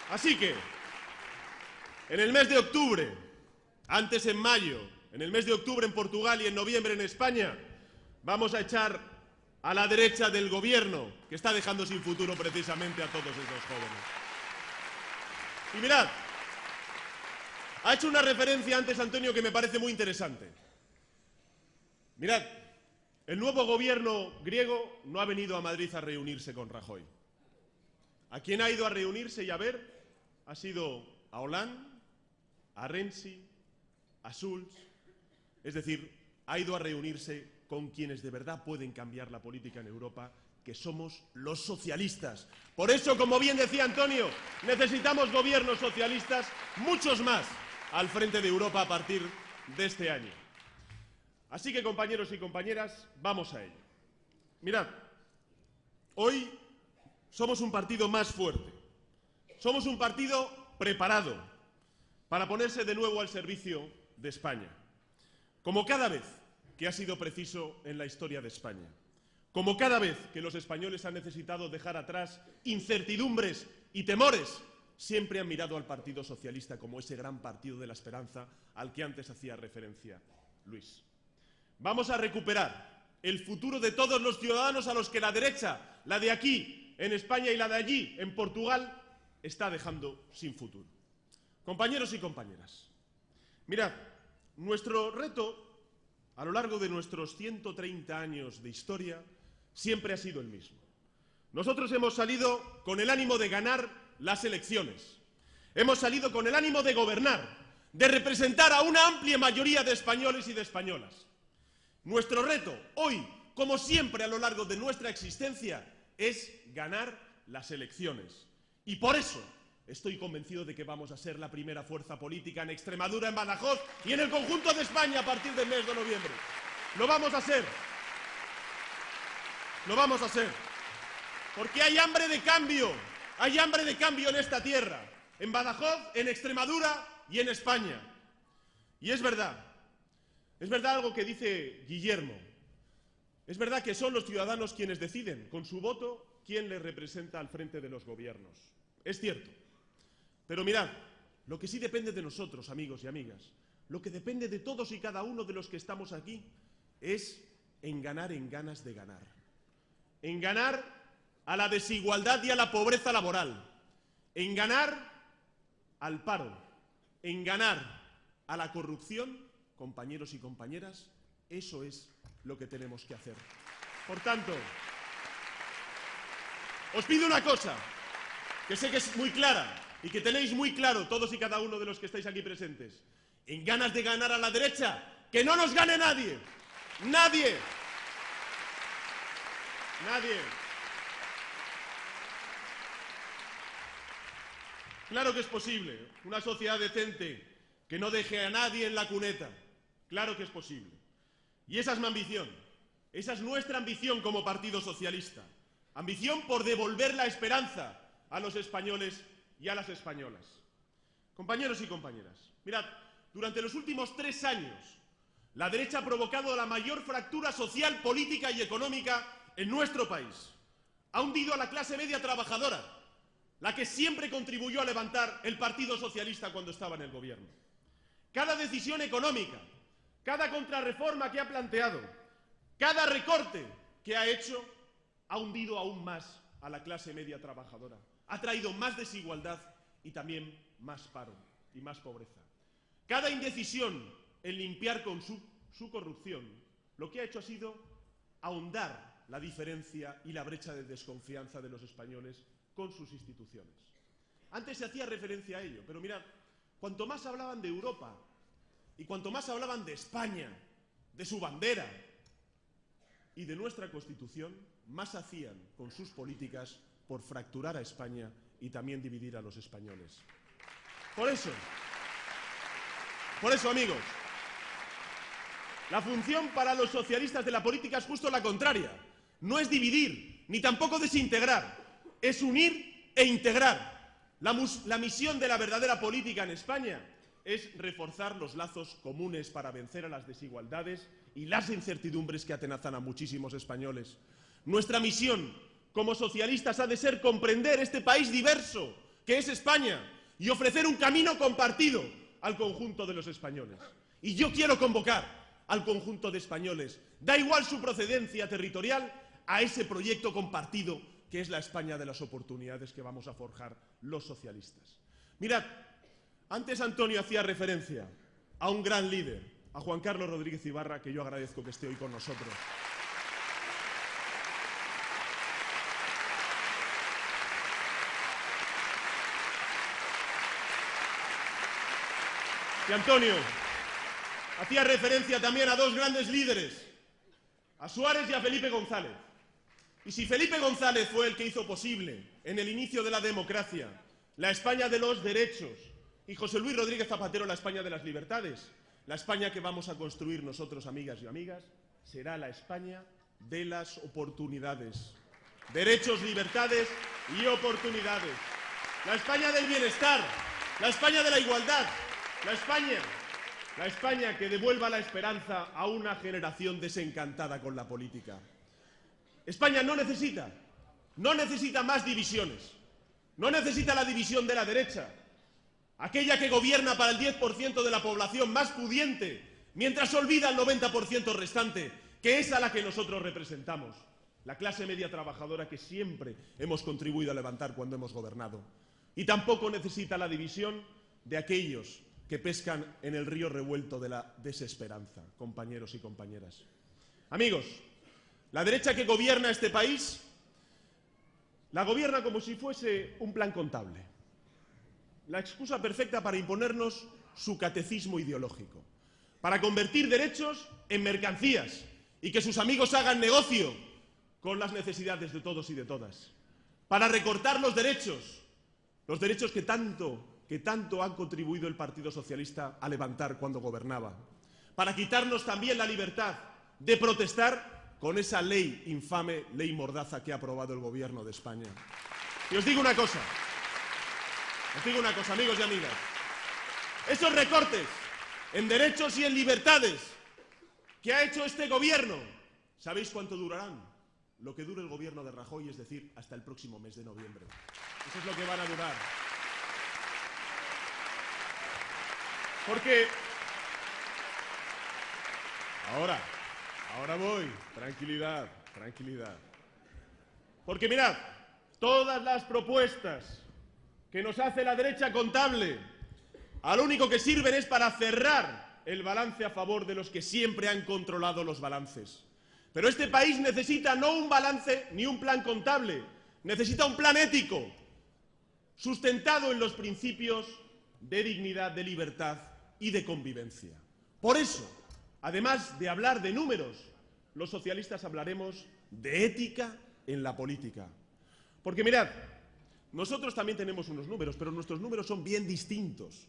Así que, en el mes de octubre, antes en mayo, en el mes de octubre en Portugal y en noviembre en España, vamos a echar a la derecha del gobierno, que está dejando sin futuro precisamente a todos estos jóvenes. Y mirad, ha hecho una referencia antes Antonio que me parece muy interesante. Mirad, el nuevo gobierno griego no ha venido a Madrid a reunirse con Rajoy. A quien ha ido a reunirse y a ver ha sido a Hollande, a Renzi, a Schulz, es decir, ha ido a reunirse con quienes de verdad pueden cambiar la política en Europa, que somos los socialistas. Por eso, como bien decía Antonio, necesitamos gobiernos socialistas, muchos más, al frente de Europa a partir de este año. Así que, compañeros y compañeras, vamos a ello. Mirad, hoy somos un partido más fuerte, somos un partido preparado para ponerse de nuevo al servicio de España, como cada vez que ha sido preciso en la historia de España, como cada vez que los españoles han necesitado dejar atrás incertidumbres y temores, siempre han mirado al Partido Socialista como ese gran partido de la esperanza al que antes hacía referencia Luis. Vamos a recuperar el futuro de todos los ciudadanos a los que la derecha, la de aquí en España y la de allí en Portugal, está dejando sin futuro. Compañeros y compañeras, mirad, nuestro reto a lo largo de nuestros 130 años de historia siempre ha sido el mismo. Nosotros hemos salido con el ánimo de ganar las elecciones, hemos salido con el ánimo de gobernar, de representar a una amplia mayoría de españoles y de españolas. Nuestro reto hoy, como siempre a lo largo de nuestra existencia, es ganar las elecciones. Y por eso estoy convencido de que vamos a ser la primera fuerza política en Extremadura, en Badajoz y en el conjunto de España a partir del mes de noviembre. Lo vamos a hacer. Lo vamos a hacer. Porque hay hambre de cambio. Hay hambre de cambio en esta tierra. En Badajoz, en Extremadura y en España. Y es verdad. Es verdad algo que dice Guillermo. Es verdad que son los ciudadanos quienes deciden, con su voto, quién les representa al frente de los gobiernos. Es cierto. Pero mirad, lo que sí depende de nosotros, amigos y amigas, lo que depende de todos y cada uno de los que estamos aquí, es en ganar en ganas de ganar. En ganar a la desigualdad y a la pobreza laboral. En ganar al paro. En ganar a la corrupción, compañeros y compañeras, eso es lo que tenemos que hacer. Por tanto, os pido una cosa, que sé que es muy clara y que tenéis muy claro todos y cada uno de los que estáis aquí presentes. En ganas de ganar a la derecha, que no nos gane nadie. Nadie. Nadie. Claro que es posible. Una sociedad decente que no deje a nadie en la cuneta. Claro que es posible. Y esa es mi ambición. Esa es nuestra ambición como Partido Socialista. Ambición por devolver la esperanza a los españoles y a las españolas. Compañeros y compañeras, mirad, durante los últimos 3 años, la derecha ha provocado la mayor fractura social, política y económica en nuestro país. Ha hundido a la clase media trabajadora, la que siempre contribuyó a levantar el Partido Socialista cuando estaba en el gobierno. Cada decisión económica, cada contrarreforma que ha planteado, cada recorte que ha hecho, ha hundido aún más a la clase media trabajadora. Ha traído más desigualdad y también más paro y más pobreza. Cada indecisión en limpiar con su corrupción, lo que ha hecho ha sido ahondar la diferencia y la brecha de desconfianza de los españoles con sus instituciones. Antes se hacía referencia a ello, pero mirad, cuanto más hablaban de Europa y cuanto más hablaban de España, de su bandera y de nuestra Constitución, más hacían con sus políticas por fracturar a España y también dividir a los españoles. Por eso, amigos, la función para los socialistas de la política es justo la contraria. No es dividir, ni tampoco desintegrar, es unir e integrar. La misión de la verdadera política en España es reforzar los lazos comunes para vencer a las desigualdades y las incertidumbres que atenazan a muchísimos españoles. Nuestra misión como socialistas ha de ser comprender este país diverso que es España y ofrecer un camino compartido al conjunto de los españoles. Y yo quiero convocar al conjunto de españoles, da igual su procedencia territorial, a ese proyecto compartido que es la España de las oportunidades que vamos a forjar los socialistas. Mirad, antes Antonio hacía referencia a un gran líder, a Juan Carlos Rodríguez Ibarra, que yo agradezco que esté hoy con nosotros. Y Antonio hacía referencia también a 2 grandes líderes, a Suárez y a Felipe González. Y si Felipe González fue el que hizo posible, en el inicio de la democracia, la España de los derechos, y José Luis Rodríguez Zapatero la España de las libertades, la España que vamos a construir nosotros, amigas y amigas, será la España de las oportunidades. Derechos, libertades y oportunidades. La España del bienestar, la España de la igualdad, la España que devuelva la esperanza a una generación desencantada con la política. España no necesita más divisiones, no necesita la división de la derecha, aquella que gobierna para el 10% de la población más pudiente, mientras olvida el 90% restante, que es a la que nosotros representamos, la clase media trabajadora que siempre hemos contribuido a levantar cuando hemos gobernado. Y tampoco necesita la división de aquellos que pescan en el río revuelto de la desesperanza, compañeros y compañeras. Amigos, la derecha que gobierna este país, la gobierna como si fuese un plan contable. La excusa perfecta para imponernos su catecismo ideológico, para convertir derechos en mercancías y que sus amigos hagan negocio con las necesidades de todos y de todas, para recortar los derechos que tanto han contribuido el Partido Socialista a levantar cuando gobernaba, para quitarnos también la libertad de protestar con esa ley infame, ley mordaza que ha aprobado el Gobierno de España. Y os digo una cosa, amigos y amigas, esos recortes en derechos y en libertades que ha hecho este Gobierno, ¿sabéis cuánto durarán? Lo que dure el Gobierno de Rajoy, es decir, hasta el próximo mes de noviembre. Eso es lo que van a durar. Porque ahora voy, tranquilidad. Porque mirad, todas las propuestas que nos hace la derecha contable, a lo único que sirven es para cerrar el balance a favor de los que siempre han controlado los balances. Pero este país necesita no un balance ni un plan contable, necesita un plan ético, sustentado en los principios de dignidad, de libertad y de convivencia. Por eso, además de hablar de números, los socialistas hablaremos de ética en la política. Porque mirad, nosotros también tenemos unos números, pero nuestros números son bien distintos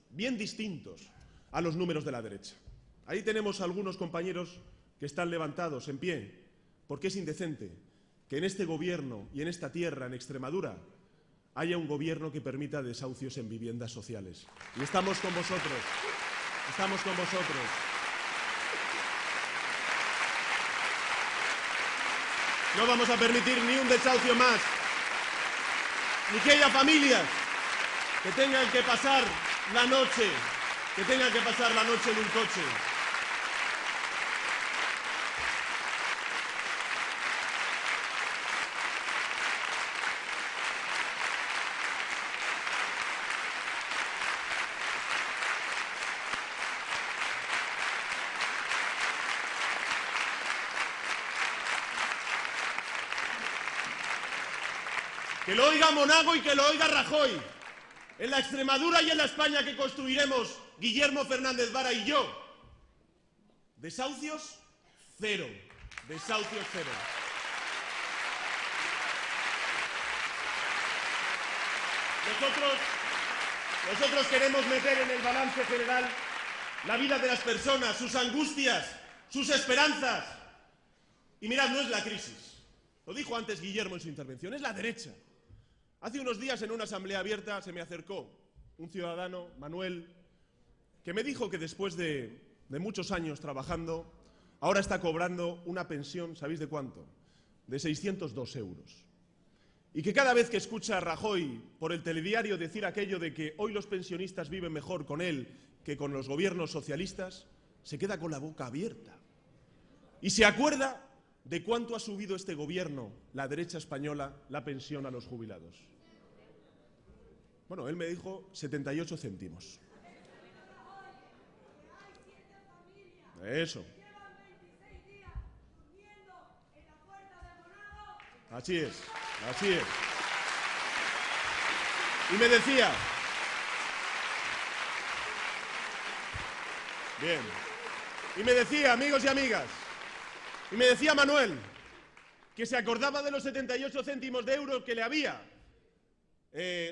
a los números de la derecha. Ahí tenemos algunos compañeros que están levantados en pie, porque es indecente que en este gobierno y en esta tierra, en Extremadura, haya un gobierno que permita desahucios en viviendas sociales. Y estamos con vosotros, estamos con vosotros. No vamos a permitir ni un desahucio más, ni que haya familias que tengan que pasar la noche, en un coche. Que lo oiga Monago y que lo oiga Rajoy. En la Extremadura y en la España que construiremos Guillermo Fernández Vara y yo, desahucios cero. Desahucios cero. Nosotros queremos meter en el balance general la vida de las personas, sus angustias, sus esperanzas. Y mirad, no es la crisis. Lo dijo antes Guillermo en su intervención, es la derecha. Hace unos días en una asamblea abierta se me acercó un ciudadano, Manuel, que me dijo que después de muchos años trabajando, ahora está cobrando una pensión, ¿sabéis de cuánto? De 602 euros. Y que cada vez que escucha a Rajoy por el telediario decir aquello de que hoy los pensionistas viven mejor con él que con los gobiernos socialistas, se queda con la boca abierta. Y se acuerda de cuánto ha subido este gobierno, la derecha española, la pensión a los jubilados. Bueno, él me dijo 78 céntimos. Eso. Así es, así es. Y me decía... Bien. Y me decía, amigos y amigas, y me decía Manuel, que se acordaba de los 78 céntimos de euro que le había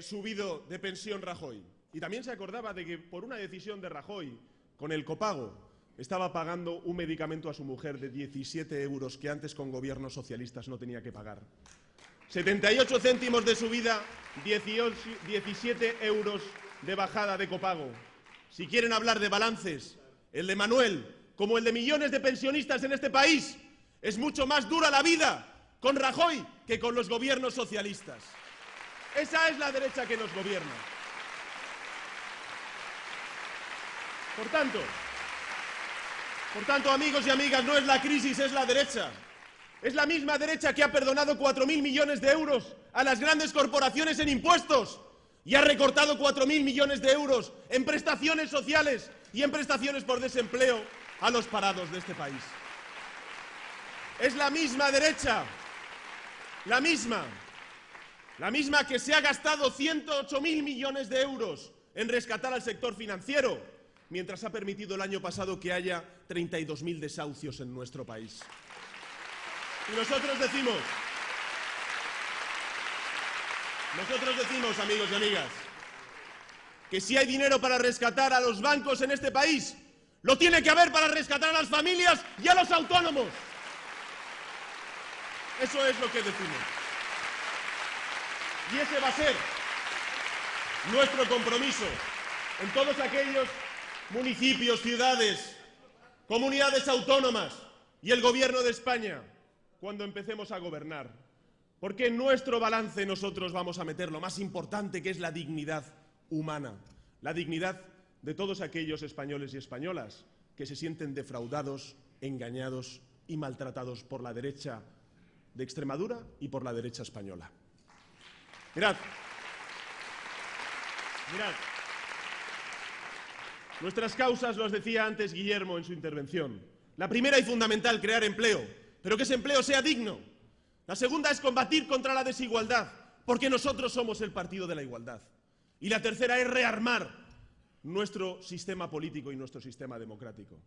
subido de pensión Rajoy. Y también se acordaba de que por una decisión de Rajoy, con el copago, estaba pagando un medicamento a su mujer de 17 euros que antes con gobiernos socialistas no tenía que pagar. 78 céntimos de subida, 17 euros de bajada de copago. Si quieren hablar de balances, el de Manuel, como el de millones de pensionistas en este país, es mucho más dura la vida con Rajoy que con los gobiernos socialistas. Esa es la derecha que nos gobierna. Por tanto, amigos y amigas, no es la crisis, es la derecha. Es la misma derecha que ha perdonado 4.000 millones de euros a las grandes corporaciones en impuestos y ha recortado 4.000 millones de euros en prestaciones sociales y en prestaciones por desempleo a los parados de este país. Es la misma derecha, la misma que se ha gastado 108.000 millones de euros en rescatar al sector financiero, mientras ha permitido el año pasado que haya 32.000 desahucios en nuestro país. Y nosotros decimos, amigos y amigas, que si hay dinero para rescatar a los bancos en este país, lo tiene que haber para rescatar a las familias y a los autónomos. Eso es lo que decimos. Y ese va a ser nuestro compromiso en todos aquellos municipios, ciudades, comunidades autónomas y el Gobierno de España cuando empecemos a gobernar. Porque en nuestro balance nosotros vamos a meter lo más importante, que es la dignidad humana, la dignidad de todos aquellos españoles y españolas que se sienten defraudados, engañados y maltratados por la derecha de Extremadura y por la derecha española. Mirad, nuestras causas, los decía antes Guillermo en su intervención. La primera y fundamental, crear empleo, pero que ese empleo sea digno. La segunda es combatir contra la desigualdad, porque nosotros somos el partido de la igualdad. Y la tercera es rearmar nuestro sistema político y nuestro sistema democrático.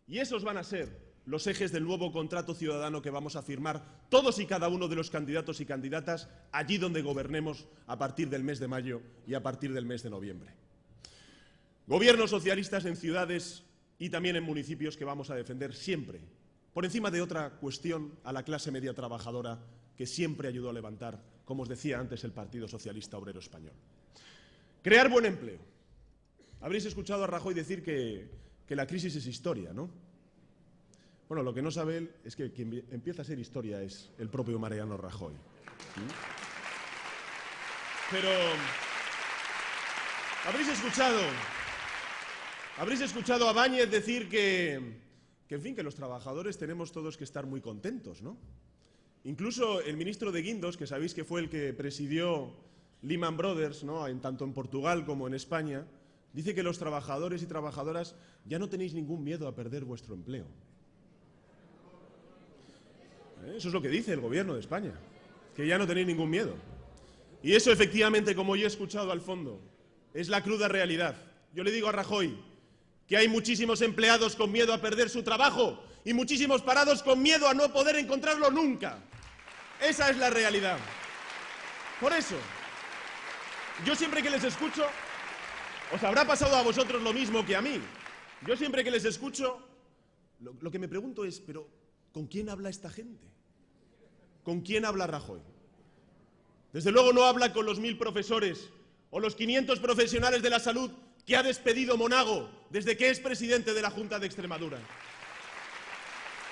Y esos van a ser los ejes del nuevo contrato ciudadano que vamos a firmar todos y cada uno de los candidatos y candidatas allí donde gobernemos a partir del mes de mayo y a partir del mes de noviembre. Gobiernos socialistas en ciudades y también en municipios que vamos a defender siempre, por encima de otra cuestión, a la clase media trabajadora que siempre ayudó a levantar, como os decía antes, el Partido Socialista Obrero Español. Crear buen empleo. Habréis escuchado a Rajoy decir que la crisis es historia, ¿no? Bueno, lo que no sabe él es que quien empieza a ser historia es el propio Mariano Rajoy. ¿Sí? Pero habréis escuchado a Báñez decir que, en fin, que los trabajadores tenemos todos que estar muy contentos, ¿no? Incluso el ministro de Guindos, que sabéis que fue el que presidió Lehman Brothers, ¿no?, tanto en Portugal como en España, dice que los trabajadores y trabajadoras ya no tenéis ningún miedo a perder vuestro empleo. Eso es lo que dice el gobierno de España, que ya no tenéis ningún miedo. Y eso, efectivamente, como yo he escuchado al fondo, es la cruda realidad. Yo le digo a Rajoy que hay muchísimos empleados con miedo a perder su trabajo y muchísimos parados con miedo a no poder encontrarlo nunca. Esa es la realidad. Por eso, yo siempre que les escucho, os habrá pasado a vosotros lo mismo que a mí. Yo siempre que les escucho, lo que me pregunto es, pero ¿con quién habla esta gente? ¿Con quién habla Rajoy? Desde luego no habla con los 1000 profesores o los 500 profesionales de la salud que ha despedido Monago desde que es presidente de la Junta de Extremadura.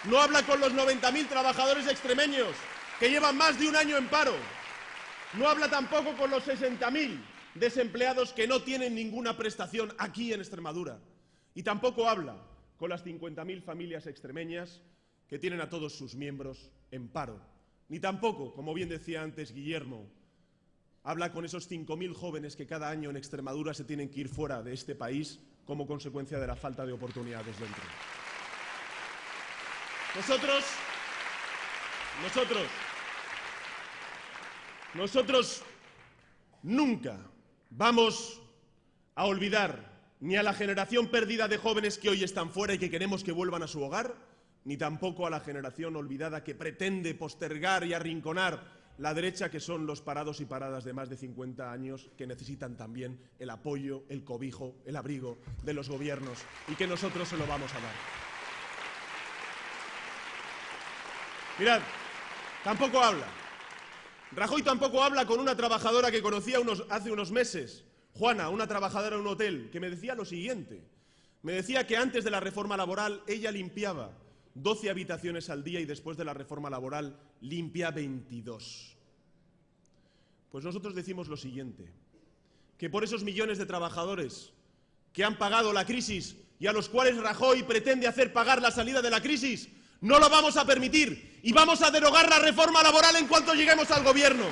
No habla con los 90.000 trabajadores extremeños que llevan más de un año en paro. No habla tampoco con los 60.000 desempleados que no tienen ninguna prestación aquí en Extremadura. Y tampoco habla con las 50.000 familias extremeñas que tienen a todos sus miembros en paro. Ni tampoco, como bien decía antes Guillermo, habla con esos 5.000 jóvenes que cada año en Extremadura se tienen que ir fuera de este país como consecuencia de la falta de oportunidades dentro. Nosotros nunca vamos a olvidar ni a la generación perdida de jóvenes que hoy están fuera y que queremos que vuelvan a su hogar, ni tampoco a la generación olvidada que pretende postergar y arrinconar la derecha, que son los parados y paradas de más de 50 años que necesitan también el apoyo, el cobijo, el abrigo de los gobiernos y que nosotros se lo vamos a dar. Mirad, tampoco habla. Rajoy tampoco habla con una trabajadora que conocía hace unos meses, Juana, una trabajadora en un hotel, que me decía lo siguiente. Me decía que antes de la reforma laboral ella limpiaba 12 habitaciones al día y después de la reforma laboral limpia 22. Pues nosotros decimos lo siguiente, que por esos millones de trabajadores que han pagado la crisis y a los cuales Rajoy pretende hacer pagar la salida de la crisis, no lo vamos a permitir y vamos a derogar la reforma laboral en cuanto lleguemos al gobierno.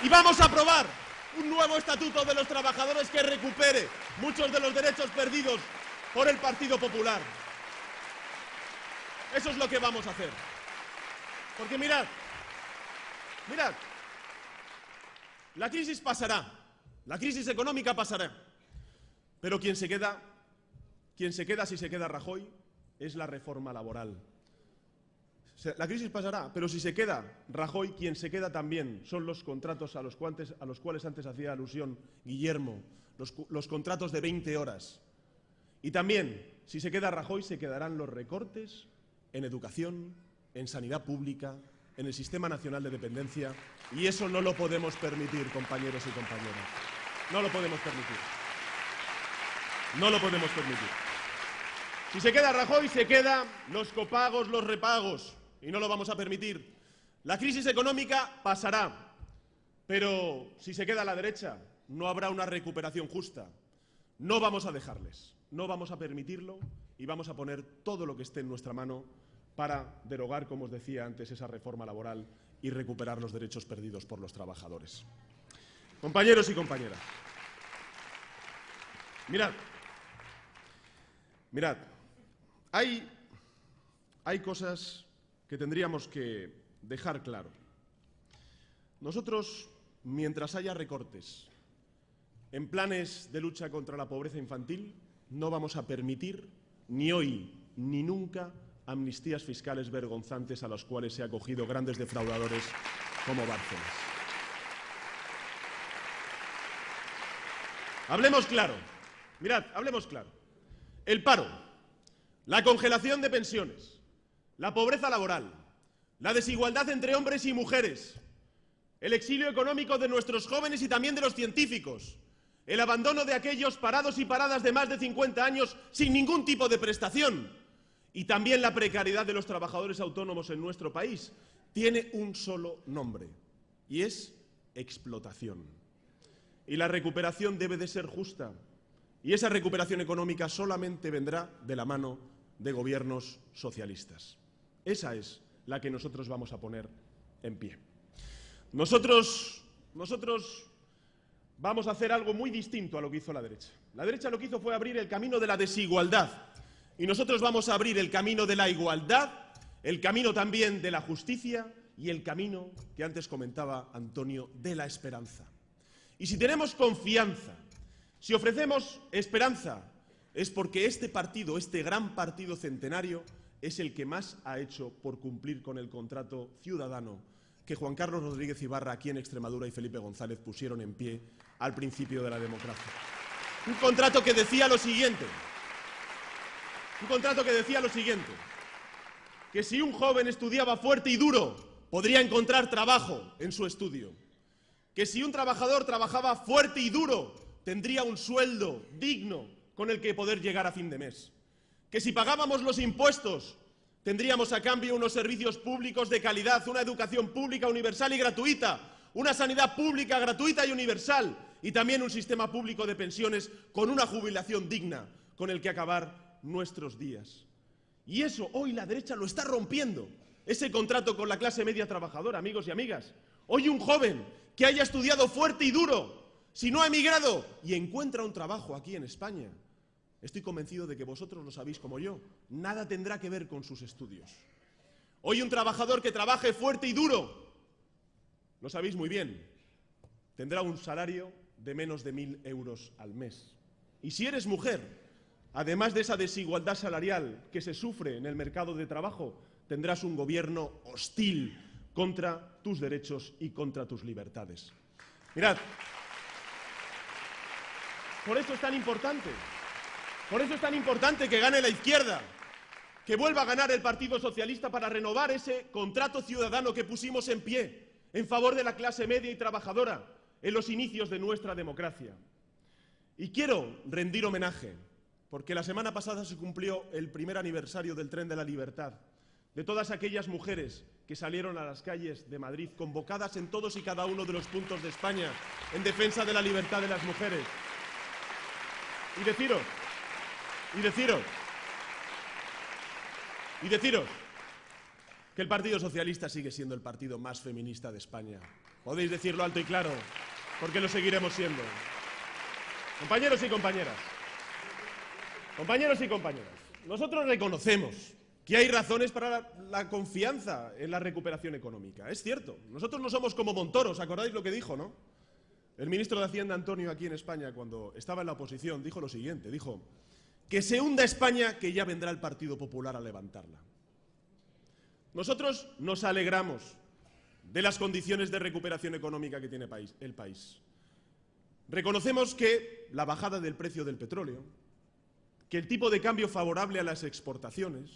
Y vamos a aprobar un nuevo estatuto de los trabajadores que recupere muchos de los derechos perdidos por el Partido Popular. Eso es lo que vamos a hacer. Porque mirad, la crisis pasará, la crisis económica pasará, pero quien se queda si se queda Rajoy, es la reforma laboral. La crisis pasará, pero si se queda Rajoy, quien se queda también son los contratos a los cuales antes hacía alusión Guillermo, los contratos de 20 horas. Y también, si se queda Rajoy, se quedarán los recortes en educación, en sanidad pública, en el Sistema Nacional de Dependencia, y eso no lo podemos permitir, compañeros y compañeras. No lo podemos permitir. No lo podemos permitir. Si se queda Rajoy, se quedan los copagos, los repagos, y no lo vamos a permitir. La crisis económica pasará, pero si se queda a la derecha, no habrá una recuperación justa. No vamos a dejarles, no vamos a permitirlo y vamos a poner todo lo que esté en nuestra mano para derogar, como os decía antes, esa reforma laboral y recuperar los derechos perdidos por los trabajadores. Compañeros y compañeras, mirad, hay cosas que tendríamos que dejar claro. Nosotros mientras haya recortes en planes de lucha contra la pobreza infantil, no vamos a permitir, ni hoy ni nunca, amnistías fiscales vergonzantes a las cuales se han acogido grandes defraudadores como Bárcenas. Hablemos claro. Mirad, hablemos claro. El paro, la congelación de pensiones, la pobreza laboral, la desigualdad entre hombres y mujeres, el exilio económico de nuestros jóvenes y también de los científicos, el abandono de aquellos parados y paradas de más de 50 años sin ningún tipo de prestación y también la precariedad de los trabajadores autónomos en nuestro país, tiene un solo nombre y es explotación. Y la recuperación debe de ser justa y esa recuperación económica solamente vendrá de la mano de gobiernos socialistas. Esa es la que nosotros vamos a poner en pie. Nosotros vamos a hacer algo muy distinto a lo que hizo la derecha. La derecha lo que hizo fue abrir el camino de la desigualdad y nosotros vamos a abrir el camino de la igualdad, el camino también de la justicia y el camino que antes comentaba Antonio de la esperanza. Y si tenemos confianza, si ofrecemos esperanza, es porque este partido, este gran partido centenario, es el que más ha hecho por cumplir con el contrato ciudadano que Juan Carlos Rodríguez Ibarra aquí en Extremadura y Felipe González pusieron en pie al principio de la democracia. Un contrato que decía lo siguiente, que si un joven estudiaba fuerte y duro, podría encontrar trabajo en su estudio, que si un trabajador trabajaba fuerte y duro, tendría un sueldo digno con el que poder llegar a fin de mes, que si pagábamos los impuestos, tendríamos a cambio unos servicios públicos de calidad, una educación pública universal y gratuita, una sanidad pública gratuita y universal y también un sistema público de pensiones con una jubilación digna con el que acabar nuestros días. Y eso hoy la derecha lo está rompiendo, ese contrato con la clase media trabajadora, amigos y amigas. Hoy un joven que haya estudiado fuerte y duro, si no ha emigrado y encuentra un trabajo aquí en España, estoy convencido de que vosotros lo sabéis como yo, nada tendrá que ver con sus estudios. Hoy un trabajador que trabaje fuerte y duro, lo sabéis muy bien, tendrá un salario de menos de 1.000 euros al mes. Y si eres mujer, además de esa desigualdad salarial que se sufre en el mercado de trabajo, tendrás un gobierno hostil contra tus derechos y contra tus libertades. Mirad, por eso es tan importante que gane la izquierda, que vuelva a ganar el Partido Socialista para renovar ese contrato ciudadano que pusimos en pie en favor de la clase media y trabajadora en los inicios de nuestra democracia. Y quiero rendir homenaje, porque la semana pasada se cumplió el primer aniversario del Tren de la Libertad, de todas aquellas mujeres que salieron a las calles de Madrid, convocadas en todos y cada uno de los puntos de España en defensa de la libertad de las mujeres. Y deciros que el Partido Socialista sigue siendo el partido más feminista de España. Podéis decirlo alto y claro, porque lo seguiremos siendo. Compañeros y compañeras, nosotros reconocemos que hay razones para la confianza en la recuperación económica. Es cierto, nosotros no somos como Montoro, ¿os acordáis lo que dijo, no? El ministro de Hacienda, Antonio, aquí en España, cuando estaba en la oposición, dijo lo siguiente, dijo: que se hunda España, que ya vendrá el Partido Popular a levantarla. Nosotros nos alegramos de las condiciones de recuperación económica que tiene el país. Reconocemos que la bajada del precio del petróleo, que el tipo de cambio favorable a las exportaciones,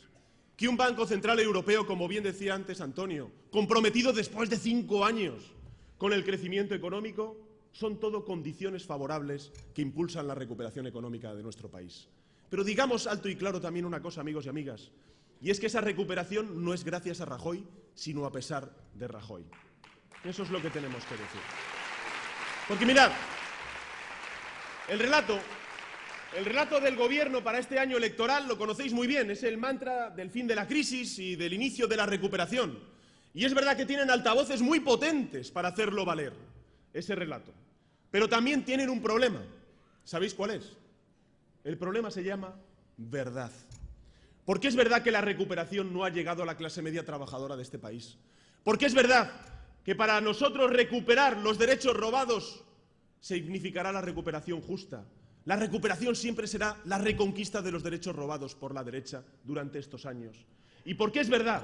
que un Banco Central Europeo, como bien decía antes Antonio, comprometido después de 5 años con el crecimiento económico, son todo condiciones favorables que impulsan la recuperación económica de nuestro país. Pero digamos alto y claro también una cosa, amigos y amigas, y es que esa recuperación no es gracias a Rajoy, sino a pesar de Rajoy. Eso es lo que tenemos que decir. Porque mirad, el relato del gobierno para este año electoral lo conocéis muy bien, es el mantra del fin de la crisis y del inicio de la recuperación. Y es verdad que tienen altavoces muy potentes para hacerlo valer, ese relato. Pero también tienen un problema. ¿Sabéis cuál es? El problema se llama verdad. Porque es verdad que la recuperación no ha llegado a la clase media trabajadora de este país. Porque es verdad que para nosotros recuperar los derechos robados significará la recuperación justa. La recuperación siempre será la reconquista de los derechos robados por la derecha durante estos años. Y porque es verdad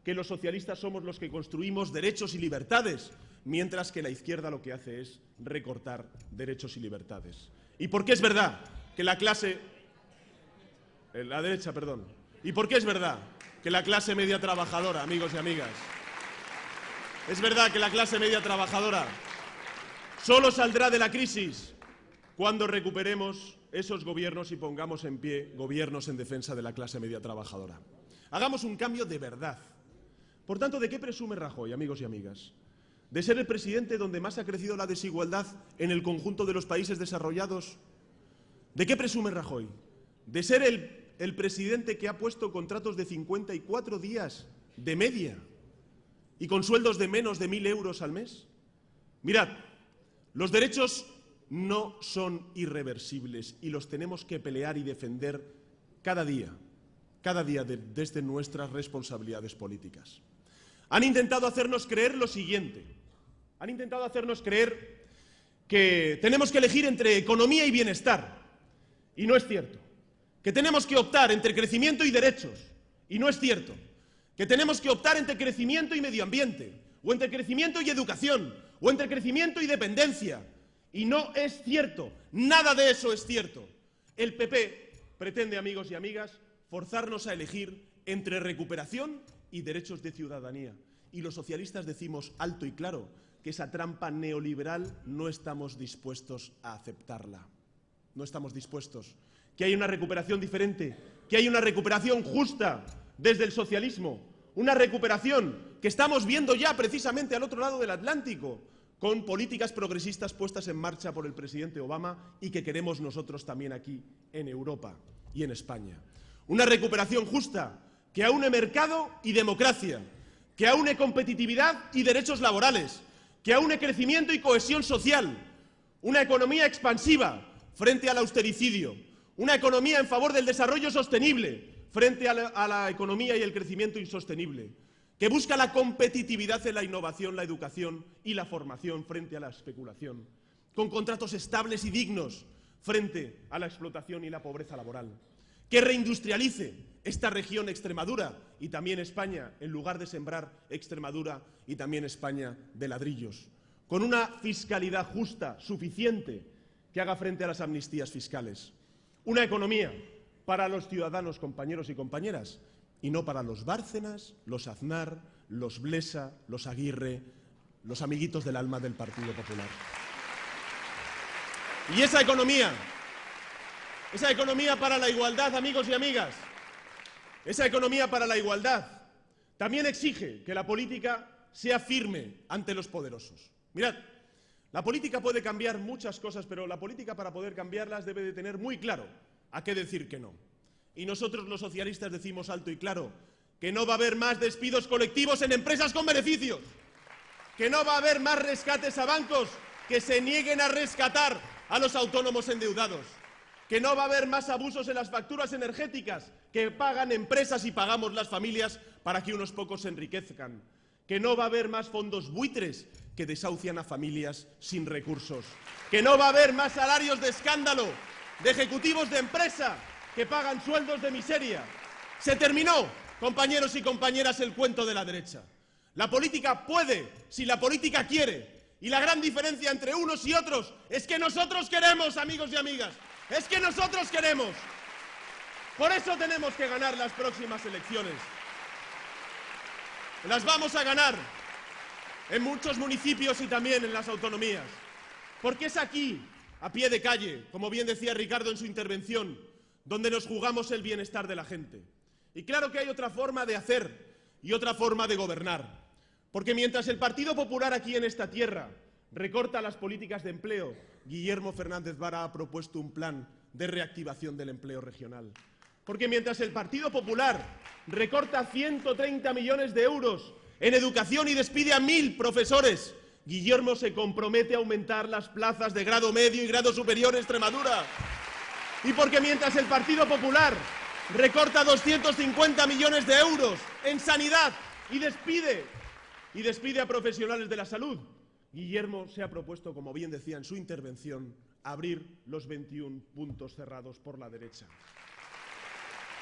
que los socialistas somos los que construimos derechos y libertades, mientras que la izquierda lo que hace es recortar derechos y libertades. Y porque es verdad que la clase media trabajadora, amigos y amigas, es verdad que la clase media trabajadora solo saldrá de la crisis cuando recuperemos esos gobiernos y pongamos en pie gobiernos en defensa de la clase media trabajadora. Hagamos un cambio de verdad. Por tanto, ¿de qué presume Rajoy, amigos y amigas? ¿De ser el presidente donde más ha crecido la desigualdad en el conjunto de los países desarrollados? ¿De qué presume Rajoy? ¿De ser el presidente que ha puesto contratos de 54 días de media y con sueldos de menos de 1.000 euros al mes? Mirad, los derechos no son irreversibles y los tenemos que pelear y defender cada día desde nuestras responsabilidades políticas. Han intentado hacernos creer lo siguiente. Han intentado hacernos creer que tenemos que elegir entre economía y bienestar. Y no es cierto. Que tenemos que optar entre crecimiento y derechos. Y no es cierto. Que tenemos que optar entre crecimiento y medio ambiente. O entre crecimiento y educación. O entre crecimiento y dependencia. Y no es cierto. Nada de eso es cierto. El PP pretende, amigos y amigas, forzarnos a elegir entre recuperación y derechos de ciudadanía. Y los socialistas decimos alto y claro que esa trampa neoliberal no estamos dispuestos a aceptarla. No estamos dispuestos. Que hay una recuperación diferente, que hay una recuperación justa desde el socialismo, una recuperación que estamos viendo ya precisamente al otro lado del Atlántico, con políticas progresistas puestas en marcha por el presidente Obama y que queremos nosotros también aquí en Europa y en España. Una recuperación justa que aúne mercado y democracia, que aúne competitividad y derechos laborales, que aúne crecimiento y cohesión social, una economía expansiva frente al austericidio, una economía en favor del desarrollo sostenible frente a la economía y el crecimiento insostenible, que busca la competitividad en la innovación, la educación y la formación frente a la especulación, con contratos estables y dignos frente a la explotación y la pobreza laboral, que reindustrialice esta región Extremadura y también España, en lugar de sembrar Extremadura y también España de ladrillos, con una fiscalidad justa, suficiente, que haga frente a las amnistías fiscales. Una economía para los ciudadanos, compañeros y compañeras, y no para los Bárcenas, los Aznar, los Blesa, los Aguirre, los amiguitos del alma del Partido Popular. Y esa economía para la igualdad, amigos y amigas, esa economía para la igualdad también exige que la política sea firme ante los poderosos. Mirad, la política puede cambiar muchas cosas, pero la política, para poder cambiarlas, debe de tener muy claro a qué decir que no. Y nosotros los socialistas decimos alto y claro que no va a haber más despidos colectivos en empresas con beneficios, que no va a haber más rescates a bancos que se nieguen a rescatar a los autónomos endeudados, que no va a haber más abusos en las facturas energéticas que pagan empresas y pagamos las familias para que unos pocos se enriquezcan, que no va a haber más fondos buitres que desahucian a familias sin recursos, que no va a haber más salarios de escándalo de ejecutivos de empresa que pagan sueldos de miseria. Se terminó, compañeros y compañeras, el cuento de la derecha. La política puede, si la política quiere, y la gran diferencia entre unos y otros es que nosotros queremos, amigos y amigas, es que nosotros queremos. Por eso tenemos que ganar las próximas elecciones. Las vamos a ganar en muchos municipios y también en las autonomías. Porque es aquí, a pie de calle, como bien decía Ricardo en su intervención, donde nos jugamos el bienestar de la gente. Y claro que hay otra forma de hacer y otra forma de gobernar. Porque mientras el Partido Popular aquí en esta tierra recorta las políticas de empleo, Guillermo Fernández Vara ha propuesto un plan de reactivación del empleo regional. Porque mientras el Partido Popular recorta 130 millones de euros en educación y despide a 1.000 profesores, Guillermo se compromete a aumentar las plazas de grado medio y grado superior en Extremadura. Y porque mientras el Partido Popular recorta 250 millones de euros en sanidad y despide y despide a profesionales de la salud. Guillermo se ha propuesto, como bien decía en su intervención, abrir los 21 puntos cerrados por la derecha.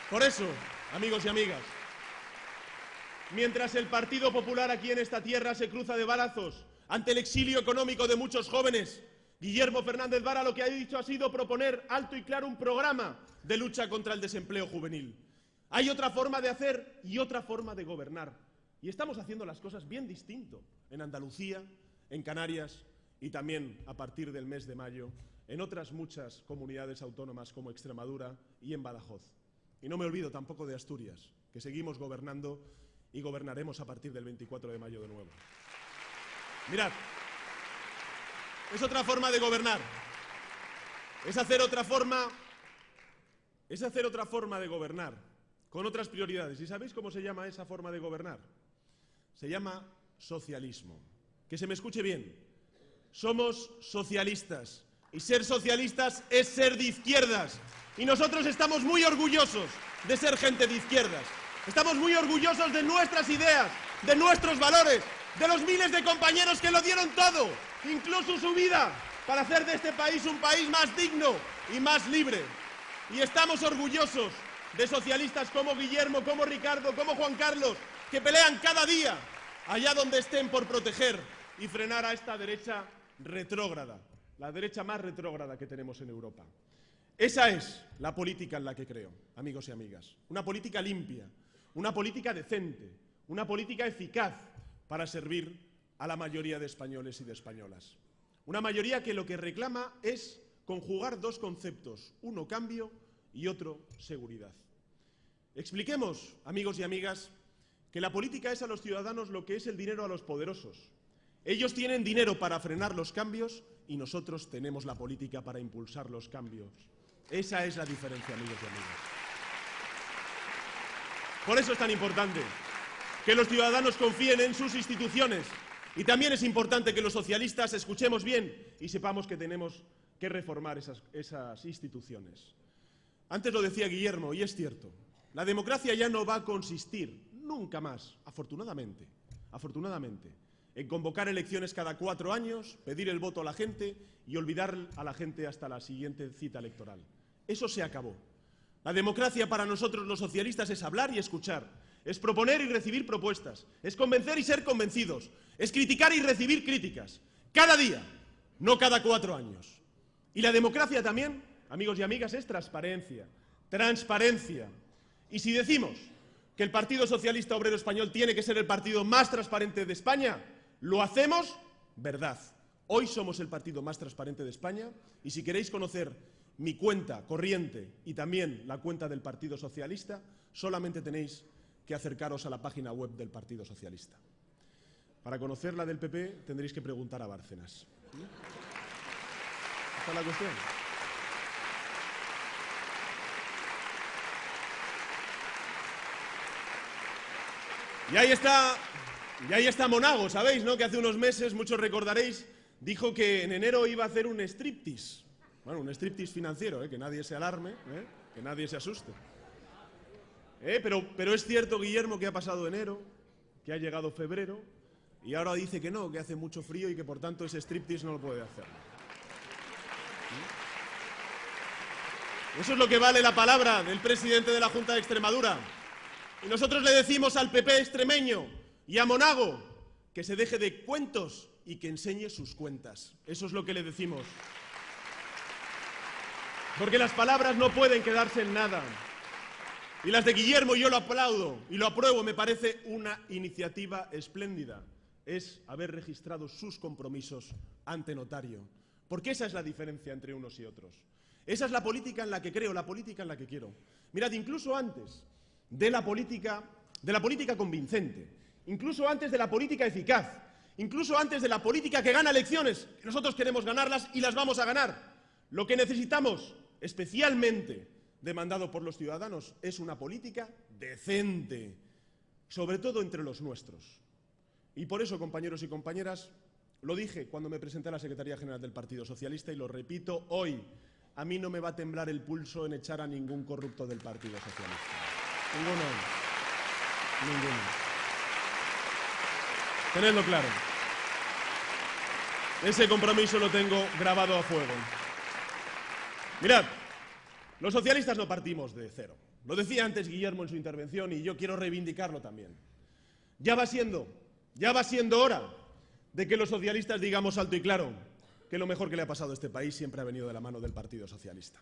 Por eso, amigos y amigas, mientras el Partido Popular aquí en esta tierra se cruza de balazos ante el exilio económico de muchos jóvenes, Guillermo Fernández Vara lo que ha dicho ha sido proponer alto y claro un programa de lucha contra el desempleo juvenil. Hay otra forma de hacer y otra forma de gobernar. Y estamos haciendo las cosas bien distinto en Andalucía, en Canarias y también a partir del mes de mayo en otras muchas comunidades autónomas como Extremadura y en Badajoz. Y no me olvido tampoco de Asturias, que seguimos gobernando y gobernaremos a partir del 24 de mayo de nuevo. Mirad, es otra forma de gobernar, es hacer otra forma de gobernar, con otras prioridades. ¿Y sabéis cómo se llama esa forma de gobernar? Se llama socialismo. Que se me escuche bien, somos socialistas, y ser socialistas es ser de izquierdas, y nosotros estamos muy orgullosos de ser gente de izquierdas, estamos muy orgullosos de nuestras ideas, de nuestros valores, de los miles de compañeros que lo dieron todo, incluso su vida, para hacer de este país un país más digno y más libre. Y estamos orgullosos de socialistas como Guillermo, como Ricardo, como Juan Carlos, que pelean cada día, allá donde estén, por proteger y frenar a esta derecha retrógrada, la derecha más retrógrada que tenemos en Europa. Esa es la política en la que creo, amigos y amigas. Una política limpia, una política decente, una política eficaz para servir a la mayoría de españoles y de españolas. Una mayoría que lo que reclama es conjugar dos conceptos, uno cambio y otro seguridad. Expliquemos, amigos y amigas, que la política es a los ciudadanos lo que es el dinero a los poderosos. Ellos tienen dinero para frenar los cambios y nosotros tenemos la política para impulsar los cambios. Esa es la diferencia, amigos y amigas. Por eso es tan importante que los ciudadanos confíen en sus instituciones. Y también es importante que los socialistas escuchemos bien y sepamos que tenemos que reformar esas instituciones. Antes lo decía Guillermo, y es cierto, la democracia ya no va a consistir nunca más, afortunadamente, en convocar elecciones cada 4 años, pedir el voto a la gente y olvidar a la gente hasta la siguiente cita electoral. Eso se acabó. La democracia para nosotros los socialistas es hablar y escuchar, es proponer y recibir propuestas, es convencer y ser convencidos, es criticar y recibir críticas, cada día, no cada 4 años. Y la democracia también, amigos y amigas, es transparencia, transparencia. Y si decimos que el Partido Socialista Obrero Español tiene que ser el partido más transparente de España, lo hacemos, verdad. Hoy somos el partido más transparente de España y si queréis conocer mi cuenta corriente y también la cuenta del Partido Socialista, solamente tenéis que acercaros a la página web del Partido Socialista. Para conocer la del PP tendréis que preguntar a Bárcenas. ¿Esta es la cuestión? Y ahí está Monago, ¿sabéis, no? Que hace unos meses, muchos recordaréis, dijo que en enero iba a hacer un striptease. Bueno, un striptease financiero, que nadie se alarme, que nadie se asuste. Pero es cierto, Guillermo, que ha pasado enero, que ha llegado febrero, y ahora dice que no, que hace mucho frío y que por tanto ese striptease no lo puede hacer. Eso es lo que vale la palabra del presidente de la Junta de Extremadura. Y nosotros le decimos al PP extremeño y a Monago que se deje de cuentos y que enseñe sus cuentas. Eso es lo que le decimos. Porque las palabras no pueden quedarse en nada. Y las de Guillermo yo lo aplaudo y lo apruebo, me parece una iniciativa espléndida. Es haber registrado sus compromisos ante notario. Porque esa es la diferencia entre unos y otros. Esa es la política en la que creo, la política en la que quiero. Mirad, incluso antes de la política convincente, incluso antes de la política eficaz, incluso antes de la política que gana elecciones, que nosotros queremos ganarlas y las vamos a ganar. Lo que necesitamos, especialmente demandado por los ciudadanos, es una política decente, sobre todo entre los nuestros. Y por eso, compañeros y compañeras, lo dije cuando me presenté a la Secretaría General del Partido Socialista y lo repito hoy, a mí no me va a temblar el pulso en echar a ningún corrupto del Partido Socialista. Ninguno. Tenedlo claro. Ese compromiso lo tengo grabado a fuego. Mirad, los socialistas no partimos de cero. Lo decía antes Guillermo en su intervención y yo quiero reivindicarlo también. Ya va siendo hora de que los socialistas digamos alto y claro que lo mejor que le ha pasado a este país siempre ha venido de la mano del Partido Socialista.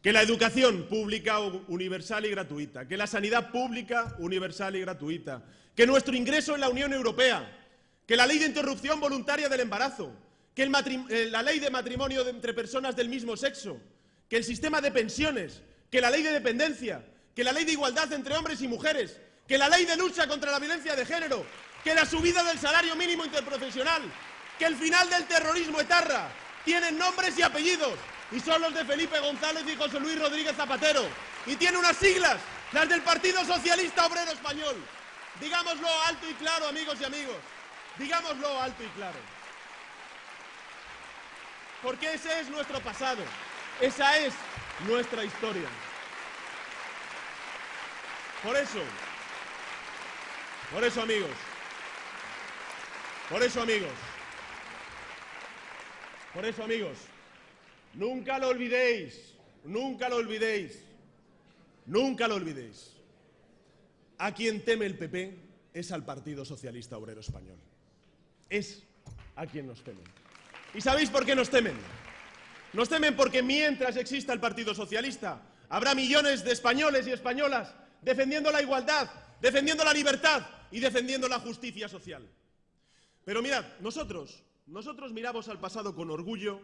Que la educación pública, universal y gratuita, que la sanidad pública, universal y gratuita, que nuestro ingreso en la Unión Europea, que la ley de interrupción voluntaria del embarazo, que la ley de matrimonio entre personas del mismo sexo, que el sistema de pensiones, que la ley de dependencia, que la ley de igualdad entre hombres y mujeres, que la ley de lucha contra la violencia de género, que la subida del salario mínimo interprofesional, que el final del terrorismo etarra tienen nombres y apellidos y son los de Felipe González y José Luis Rodríguez Zapatero y tiene unas siglas, las del Partido Socialista Obrero Español. Digámoslo alto y claro, amigos y amigos, digámoslo alto y claro. Porque ese es nuestro pasado, esa es nuestra historia. Por eso, amigos, nunca lo olvidéis, nunca lo olvidéis, nunca lo olvidéis. A quien teme el PP es al Partido Socialista Obrero Español. Es a quien nos temen. ¿Y sabéis por qué nos temen? Nos temen porque mientras exista el Partido Socialista habrá millones de españoles y españolas defendiendo la igualdad, defendiendo la libertad y defendiendo la justicia social. Pero mirad, nosotros miramos al pasado con orgullo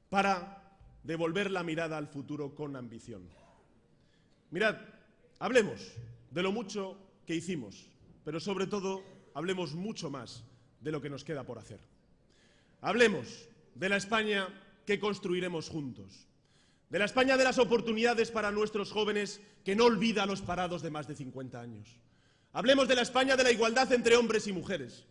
para devolver la mirada al futuro con ambición. Mirad, hablemos de lo mucho que hicimos, pero sobre todo hablemos mucho más de lo que nos queda por hacer. Hablemos de la España que construiremos juntos, de la España de las oportunidades para nuestros jóvenes que no olvida a los parados de más de 50 años. Hablemos de la España de la igualdad entre hombres y mujeres,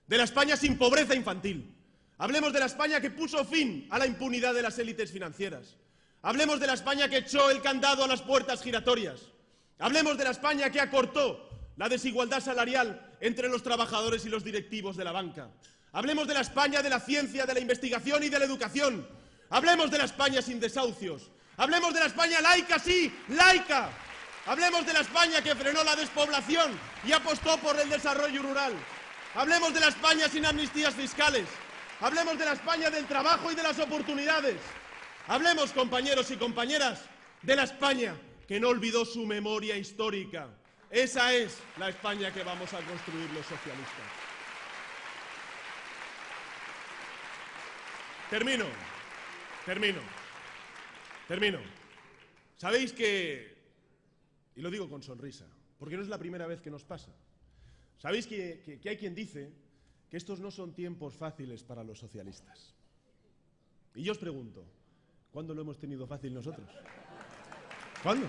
de la España sin pobreza infantil. Hablemos de la España que puso fin a la impunidad de las élites financieras. Hablemos de la España que echó el candado a las puertas giratorias. Hablemos de la España que acortó la desigualdad salarial entre los trabajadores y los directivos de la banca. Hablemos de la España de la ciencia, de la investigación y de la educación. Hablemos de la España sin desahucios. Hablemos de la España laica, sí, laica. Hablemos de la España que frenó la despoblación y apostó por el desarrollo rural. Hablemos de la España sin amnistías fiscales. Hablemos de la España del trabajo y de las oportunidades. Hablemos, compañeros y compañeras, de la España que no olvidó su memoria histórica. Esa es la España que vamos a construir los socialistas. Termino. Sabéis que, y lo digo con sonrisa, porque no es la primera vez que nos pasa, sabéis que hay quien dice que estos no son tiempos fáciles para los socialistas. Y yo os pregunto, ¿cuándo lo hemos tenido fácil nosotros? ¿Cuándo?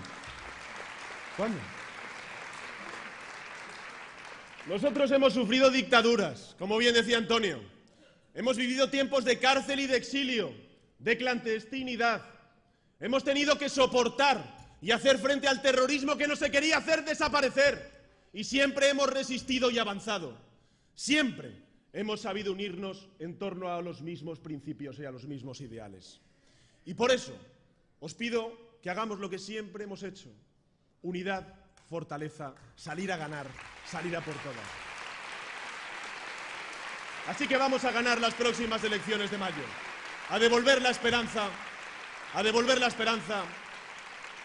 Nosotros hemos sufrido dictaduras, como bien decía Antonio. Hemos vivido tiempos de cárcel y de exilio, de clandestinidad. Hemos tenido que soportar y hacer frente al terrorismo que no se quería hacer desaparecer. Y siempre hemos resistido y avanzado. Siempre hemos sabido unirnos en torno a los mismos principios y a los mismos ideales. Y por eso os pido que hagamos lo que siempre hemos hecho. Unidad, fortaleza, salir a ganar, salir a por todas. Así que vamos a ganar las próximas elecciones de mayo, a devolver la esperanza,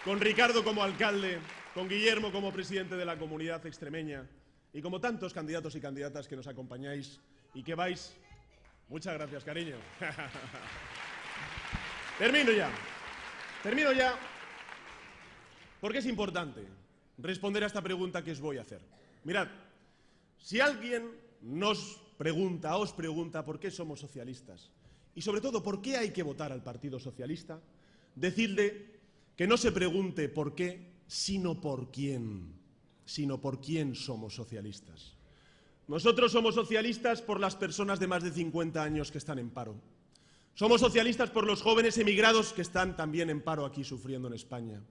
con Ricardo como alcalde, con Guillermo como presidente de la comunidad extremeña y como tantos candidatos y candidatas que nos acompañáis y que vais. Muchas gracias, cariño. Termino ya, porque es importante responder a esta pregunta que os voy a hacer. Mirad, si alguien os pregunta por qué somos socialistas y sobre todo por qué hay que votar al Partido Socialista, decidle que no se pregunte por qué, sino por quién somos socialistas. Nosotros somos socialistas por las personas de más de 50 años que están en paro. Somos socialistas por los jóvenes emigrados que están también en paro aquí sufriendo en España.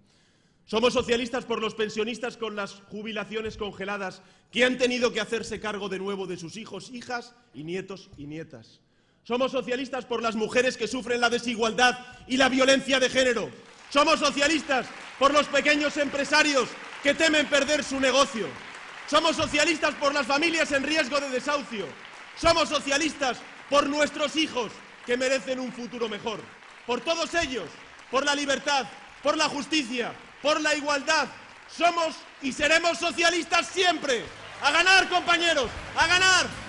Somos socialistas por los pensionistas con las jubilaciones congeladas que han tenido que hacerse cargo de nuevo de sus hijos, hijas y nietos y nietas. Somos socialistas por las mujeres que sufren la desigualdad y la violencia de género. Somos socialistas por los pequeños empresarios que temen perder su negocio. Somos socialistas por las familias en riesgo de desahucio. Somos socialistas por nuestros hijos que merecen un futuro mejor. Por todos ellos, por la libertad, por la justicia, por la igualdad. Somos y seremos socialistas siempre. ¡A ganar, compañeros! ¡A ganar!